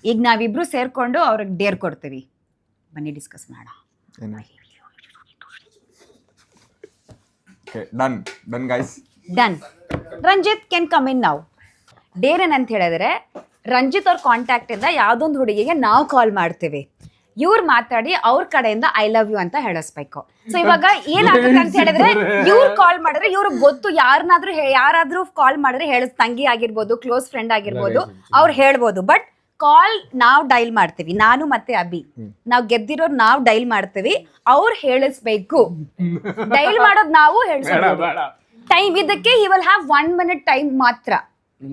ಈಗ ನಾವಿಬ್ರು ಸೇರ್ಕೊಂಡು ಅವ್ರಿಗೆ ಡೇರ್ ಕೊಡ್ತೀವಿ. ಬನ್ನಿ ಡಿಸ್ಕಸ್ ಮಾಡೋಣ. Done guys. Done. Ranjit can come in now. Dare ಏನಂತ ಹೇಳಿದ್ರೆ, ರಂಜಿತ್ ಅವ್ರ ಕಾಂಟ್ಯಾಕ್ಟ್ ಇಂದ ಯಾವ್ದೊಂದು ಹುಡುಗಿಗೆ ನಾವು ಕಾಲ್ ಮಾಡ್ತೀವಿ. ಇವ್ರು ಮಾತಾಡಿ ಅವ್ರ ಕಡೆಯಿಂದ ಐ ಲವ್ ಯು ಅಂತ ಹೇಳಿಸ್ಬೇಕು. ಸೊ ಇವಾಗ ಏನಾಗುತ್ತೆ ಅಂತ ಹೇಳಿದ್ರೆ, ಇವ್ರು ಕಾಲ್ ಮಾಡಿದ್ರೆ ಇವ್ರಿಗೆ ಗೊತ್ತು, ಯಾರಾದ್ರೂ ಕಾಲ್ ಮಾಡಿದ್ರೆ ತಂಗಿ ಆಗಿರ್ಬೋದು, ಕ್ಲೋಸ್ ಫ್ರೆಂಡ್ ಆಗಿರ್ಬೋದು, ಅವ್ರು ಹೇಳ್ಬೋದು. ಬಟ್ ಕಾಲ್ ನಾವು ಡೈಲ್ ಮಾಡ್ತೀವಿ, ನಾನು ಮತ್ತೆ ಅಭಿ. ನಾವ್ ಗೆದ್ದಿರೋರು ನಾವು ಡೈಲ್ ಮಾಡ್ತೀವಿ, ಅವ್ರು ಹೇಳಿಸ್ಬೇಕು. ಡೈಲ್ ಮಾಡೋದು ನಾವು ಹೇಳಿಸ್ಬೇಕು. ಟೈಮ್ ಇದಕ್ಕೆ he will have 1 minute time ಮಾತ್ರ.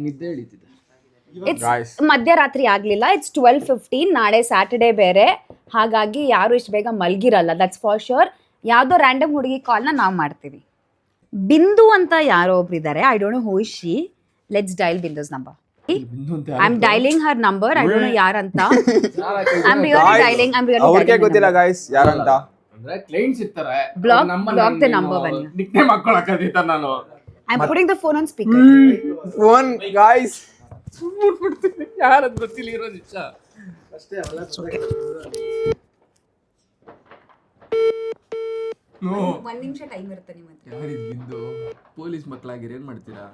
ನಿದ್ದೆ ಹಿಡಿತಿದೆ. ಇಟ್ಸ್ ಮಧ್ಯರಾತ್ರಿ ಆಗ್ಲಿಲ್ಲ. ಇಟ್ಸ್ 12:15. ನಾಳೆ ಸ್ಯಾಟರ್ಡೇ ಬೇರೆ, ಹಾಗಾಗಿ ಯಾರು ಇಷ್ಟು ಬೇಗ ಮಲ್ಗಿರಲ್ಲ, ದಟ್ಸ್ ಫಾರ್ ಶೋರ್. ಯಾವ್ದೋ ರ್ಯಾಂಡಮ್ ಹುಡುಗಿ ಕಾಲ್ನ ನಾವು ಮಾಡ್ತೀವಿ. ಬಿಂದು ಅಂತ ಯಾರೋ ಒಬ್ರು ಇದ್ದಾರೆ, I don't know who is she. Let's dial Bindu's number. I am dialing her number, I don't know ಯಾರಂತ. I am really dialing. ಅವ್ರಿಗೆ ಗೊತ್ತಿಲ್ಲ ಗೈಸ್ ಯಾರಂತ. ಅಂದ್ರೆ ಕ್ಲೈಂಟ್ಸ್ ಇರ್ತಾರೆ, Block the number ಬನ್ನಿ. ನಿಕ್ ನೇಮ್ ಹಾಕೊಳಕದಿತ್ತ ನಾನು. I am putting the phone on speaker. Phone guys ಬಿಡ್ತೀನಿ, ಯಾರದ್ ಗೊತ್ತಿಲ್ಲ ಇರೋ ನಿಜ ಅಷ್ಟೇ. ಒಂದ್ ನಿಮಿಷ ಟೈಮ್ ಇರುತ್ತೆ ನಿಮ್ಮ ಹತ್ರ. ಯಾರಿದ್ ಬಿಂದು? ಪೊಲೀಸ್ ಮಕ್ಕಳಾಗಿರ ಏನ್ ಮಾಡ್ತೀರಾ?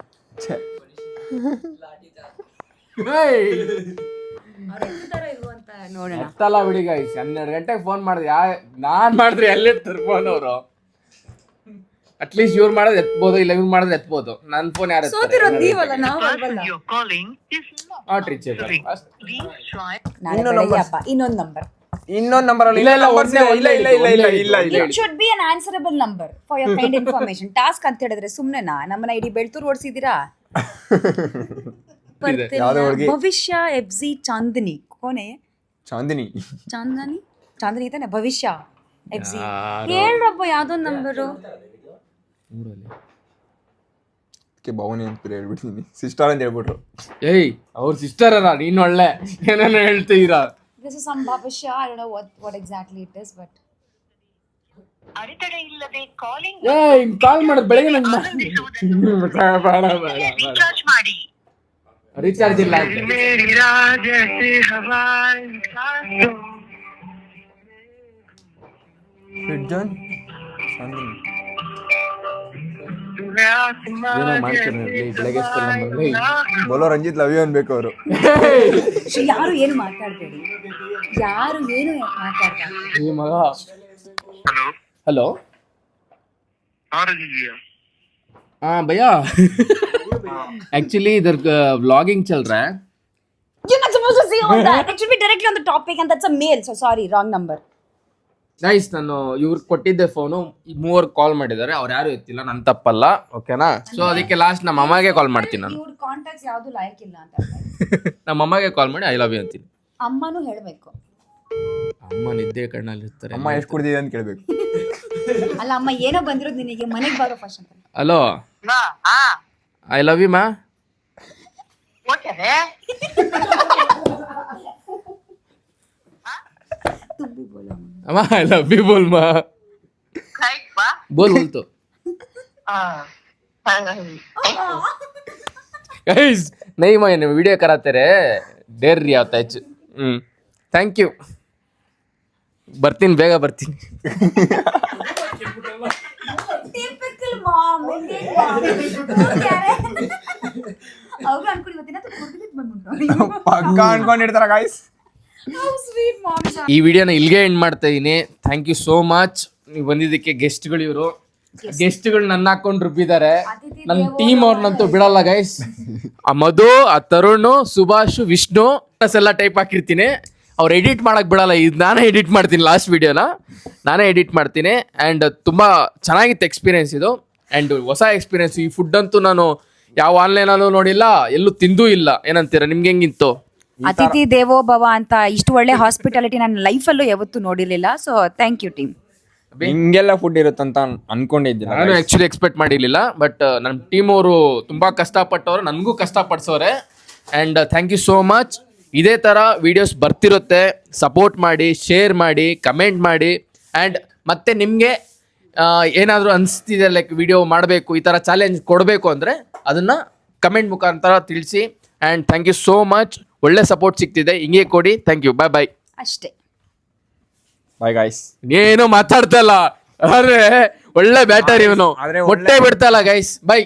ನೋಡೋಣ. ಎತ್ತಲ್ಲ ಬಿಡಿ ಗೈಸ್. 12 ಗಂಟೆಗೆ ಫೋನ್ ಮಾಡಿದ್ರೆ ನಾನ್ ಮಾಡಿದ್ರೆ ಎಲ್ಲಿರ್ತಾರೆ ಫೋನ್ ಅವರು? ಅಟ್ಲೀಸ್ಟ್ ಇವ್ರು ಮಾಡೋದು ಎತ್ಬೋದು, ಇಲ್ಲ ಇವ್ರು ಮಾಡಿದ್ರೆ ಎತ್ಬೋದು. ನನ್ ಫೋನ್ ಯಾರು ಸೋತಿರೋದು ನೀವಲ್ಲ, ನಾವು ಅಲ್ವಲ್ಲ. Not reachable. ನಾಳೆ ಬೆಳಗ್ಗೆಯಪ್ಪ ಇನ್ನೊಂದು ನಂಬರ್. ಇನ್ನೊಂದು ನಂಬರ್ ಅಲ್ಲಿ ಇಲ್ಲ. It should be an answerable number for your kind information. Task ಅಂತ ಹೇಳಿದ್ರೆ ಸುಮ್ನೆನಾ? ನಮ್ಮನ್ನ ಇಡೀ ಬೆಳ್ತೂರು ಓಡಿಸಿದೀರಾ? ಭವಿಷ್ಯ FZ ಚಾಂದಿನಿ ಕೋನೆ ಚಾಂದಿನಿ ತಾನೆ. ಭವಿಷ್ಯ FZ ಹೇಳ್ರಪ್ಪ ಯಾವ್ದೊಂದು ನಂಬರು. ಭವನಿ ಅಂತ ಹೇಳ್ಬಿಟ್ಟಿನಿ, ಸಿಸ್ಟರ್ ಅಂತ ಹೇಳ್ಬಿಟ್ರು. ಏಯ್ ಅವ್ರ ಸಿಸ್ಟರ್ ಅಲ್ಲ, ನೀನ್ ಒಳ್ಳೆ ಏನೇನೋ ಹೇಳ್ತೀರಾ. This is some Bhavishya. I don't know what exactly it is, but ಕಾಲ್ ಮಾಡೋದು ಬೆಳಗ್ಗೆ ನಂಗೆ ರೀಚಾರ್ಜ್ ಇಲ್ಲ ಅಂತ. ಏನೋ ಮಾಡ್ತಾರೆ ಬೆಳಗ್ಗೆ ಬೋಲೋ ರಂಜಿತ್ ಲವ್ ಯು ಅನ್ಬೇಕು ಅವರು. ಯಾರು ಏನು ಮಾತಾಡ್ಬೇಡಿ, ಯಾರು ಏನು ಮಾತಾಡ್ಬೇಡಿ. ಈ ಮಗ. हेलो हाँ भैया एक्चुअली इधर व्लॉगिंग चल रहा है. You're not supposed to say all that. It should be directly on the topic and that's a mail. So sorry, wrong number. Guys ನಾನು ಇವ್ರು ಕೊಟ್ಟಿದ್ದೆ ಫೋನು, ಮೂವರು ಕಾಲ್ ಮಾಡಿದ್ದಾರೆ, ಅವ್ರು ಯಾರು ಎತ್ತಿಲ್ಲ, ನನ್ನ ತಪ್ಪಲ್ಲ, ಓಕೆನಾ? ಸೊ ಅದಕ್ಕೆ ಲಾಸ್ಟ್ ನಮ್ಮ ಅಮ್ಮಗೆ ಕಾಲ್ ಮಾಡ್ತೀನಿ ನಾನು. ಇವ್ರ ಕಾಂಟ್ಯಾಕ್ಟ್ಸ್ ಯಾವುದು ಲಾಯಕ್ ಇಲ್ಲ ಅಂತ. ನಮ್ಮ ಅಮ್ಮಗೆ ಕಾಲ್ ಮಾಡಿ ಐ ಲವ್ ಯು ಅಂತೀನಿ. ಅಮ್ಮನೂ ಹೇಳಬೇಕು. ಅಮ್ಮ ನಿದ್ದೆ ಕಣ್ಣಲ್ಲಿ ಇರ್ತಾರೆ. ಅಮ್ಮ ಎಷ್ಟು ಕುಡ್ದಿದೆ ಅಂತ ಕೇಳ್ಬೇಕು. ಅಲ್ಲ ಅಮ್ಮ ಏನೋ ಬಂದಿರೋದು ನಿನಗೆ, ಮನೆಗೆ ಬರೋ ಫಸ್ಟ್ ಅಂತ. ಹಲೋ ಐ ಲವ್ ಯು ಮಾ. अम्मा आई लव यू बोल माँ. बोल तो गाइस नहीं माँ ये वीडियो कराते रहे डेर रही आता है. Thank you. ಬರ್ತೀನಿ ಬೇಗ ಬರ್ತೀನಿ. Typical mom, Indian mom. ಅವ್ರು ಅನ್ಕೊಂಡು ಇವತ್ತಿನ ಕುಡಿದು ಬಂದ್ಬಿಟ್ರು. ಪಕ್ಕ ಅನ್ಕೊಂಡಿರ್ತಾರ ಗಾಯ್ಸ್. How sweet mom. ಈ ವಿಡಿಯೋನ ಇಲ್ಲಿಗೆ ಎಂಡ್ ಮಾಡ್ತಾ ಇದೀನಿ. ಥ್ಯಾಂಕ್ ಯು ಸೋ ಮಚ್ ನೀವು ಬಂದಿದ್ದಕ್ಕೆ. ಗೆಸ್ಟ್ಗಳು ಇವರು, ಗೆಸ್ಟ್ಗಳು ನನ್ನ ಹಾಕೊಂಡು ರುಬ್ಬಿದ್ದಾರೆ. ನನ್ನ ಟೀಮ್ ಅವ್ರನ್ನಂತೂ ಬಿಡಲ್ಲ ಗೈಸ್. ಆ ಮಧು, ಆ ತರುಣ್, ಸುಭಾಷ್, ವಿಷ್ಣು ಎಲ್ಲ ಟೈಪ್ ಹಾಕಿರ್ತೀನಿ. ಅವ್ರು ಎಡಿಟ್ ಮಾಡಕ್ ಬಿಡಲ್ಲ, ಇದು ನಾನೇ ಎಡಿಟ್ ಮಾಡ್ತೀನಿ. ಲಾಸ್ಟ್ ವಿಡಿಯೋನ ನಾನೇ ಎಡಿಟ್ ಮಾಡ್ತೀನಿ. ಆ್ಯಂಡ್ ತುಂಬ ಚೆನ್ನಾಗಿತ್ತು ಎಕ್ಸ್ಪೀರಿಯನ್ಸ್ ಇದು. ಆ್ಯಂಡ್ ಹೊಸ ಎಕ್ಸ್ಪೀರಿಯನ್ಸ್. ಈ ಫುಡ್ ಅಂತೂ ನಾನು ಯಾವ ಆನ್ಲೈನಲ್ಲೂ ನೋಡಿಲ್ಲ, ಎಲ್ಲೂ ತಿಂದೂ ಇಲ್ಲ. ಏನಂತೀರ, ನಿಮ್ಗೆ ಹೆಂಗಿತ್ತು? ಅತಿಥಿ ದೇವೋ ಭವ ಅಂತ ಇಷ್ಟು ಒಳ್ಳೆ ಹಾಸ್ಪಿಟಾಲಿಟಿ ನನ್ನ ಲೈಫಲ್ಲೂ ಯಾವತ್ತೂ ನೋಡಿರ್ಲಿಲ್ಲ. So thank you team. ಹಿಂಗೆಲ್ಲ ಫುಡ್ ಇರುತ್ತಂತ ಅನ್ಕೊಂಡಿದ್ದಿಲ್ಲ. ನಾನು ಆ್ಯಕ್ಚುಲಿ ಎಕ್ಸ್ಪೆಕ್ಟ್ ಮಾಡಿರಲಿಲ್ಲ, ಬಟ್ ನಮ್ಮ ಟೀಮ್ ಅವರು ತುಂಬ ಕಷ್ಟಪಟ್ಟವ್ರು, ನನಗೂ ಕಷ್ಟಪಡಿಸೋರೆ. And thank you so much. ಇದೇ ಥರ ವೀಡಿಯೋಸ್ ಬರ್ತಿರುತ್ತೆ. ಸಪೋರ್ಟ್ ಮಾಡಿ, ಶೇರ್ ಮಾಡಿ, ಕಮೆಂಟ್ ಮಾಡಿ. ಆ್ಯಂಡ್ ಮತ್ತೆ ನಿಮಗೆ ಏನಾದರೂ ಅನಿಸ್ತಿದೆ ಲೈಕ್ ವಿಡಿಯೋ ಮಾಡಬೇಕು, ಈ ಥರ ಚಾಲೆಂಜ್ ಕೊಡಬೇಕು ಅಂದರೆ ಅದನ್ನು ಕಮೆಂಟ್ ಮುಖಾಂತರ ತಿಳಿಸಿ. And thank you so much. ಒಳ್ಳೆ ಸಪೋರ್ಟ್ ಸಿಗ್ತಿದೆ, ಹಿಂಗೆ ಕೊಡಿ. Thank you. Bye bye. ಅಷ್ಟೇ. Bye guys. ಏನೋ ಮಾತಾಡ್ತಾ ಇಲ್ಲ, ಅರೆ ಒಳ್ಳೆ ಬ್ಯಾಟರ್ ಇವನು, ಹೊಟ್ಟೆ ಬಿಡ್ತಾ ಇಲ್ಲ ಗೈಸ್. ಬಾಯ್.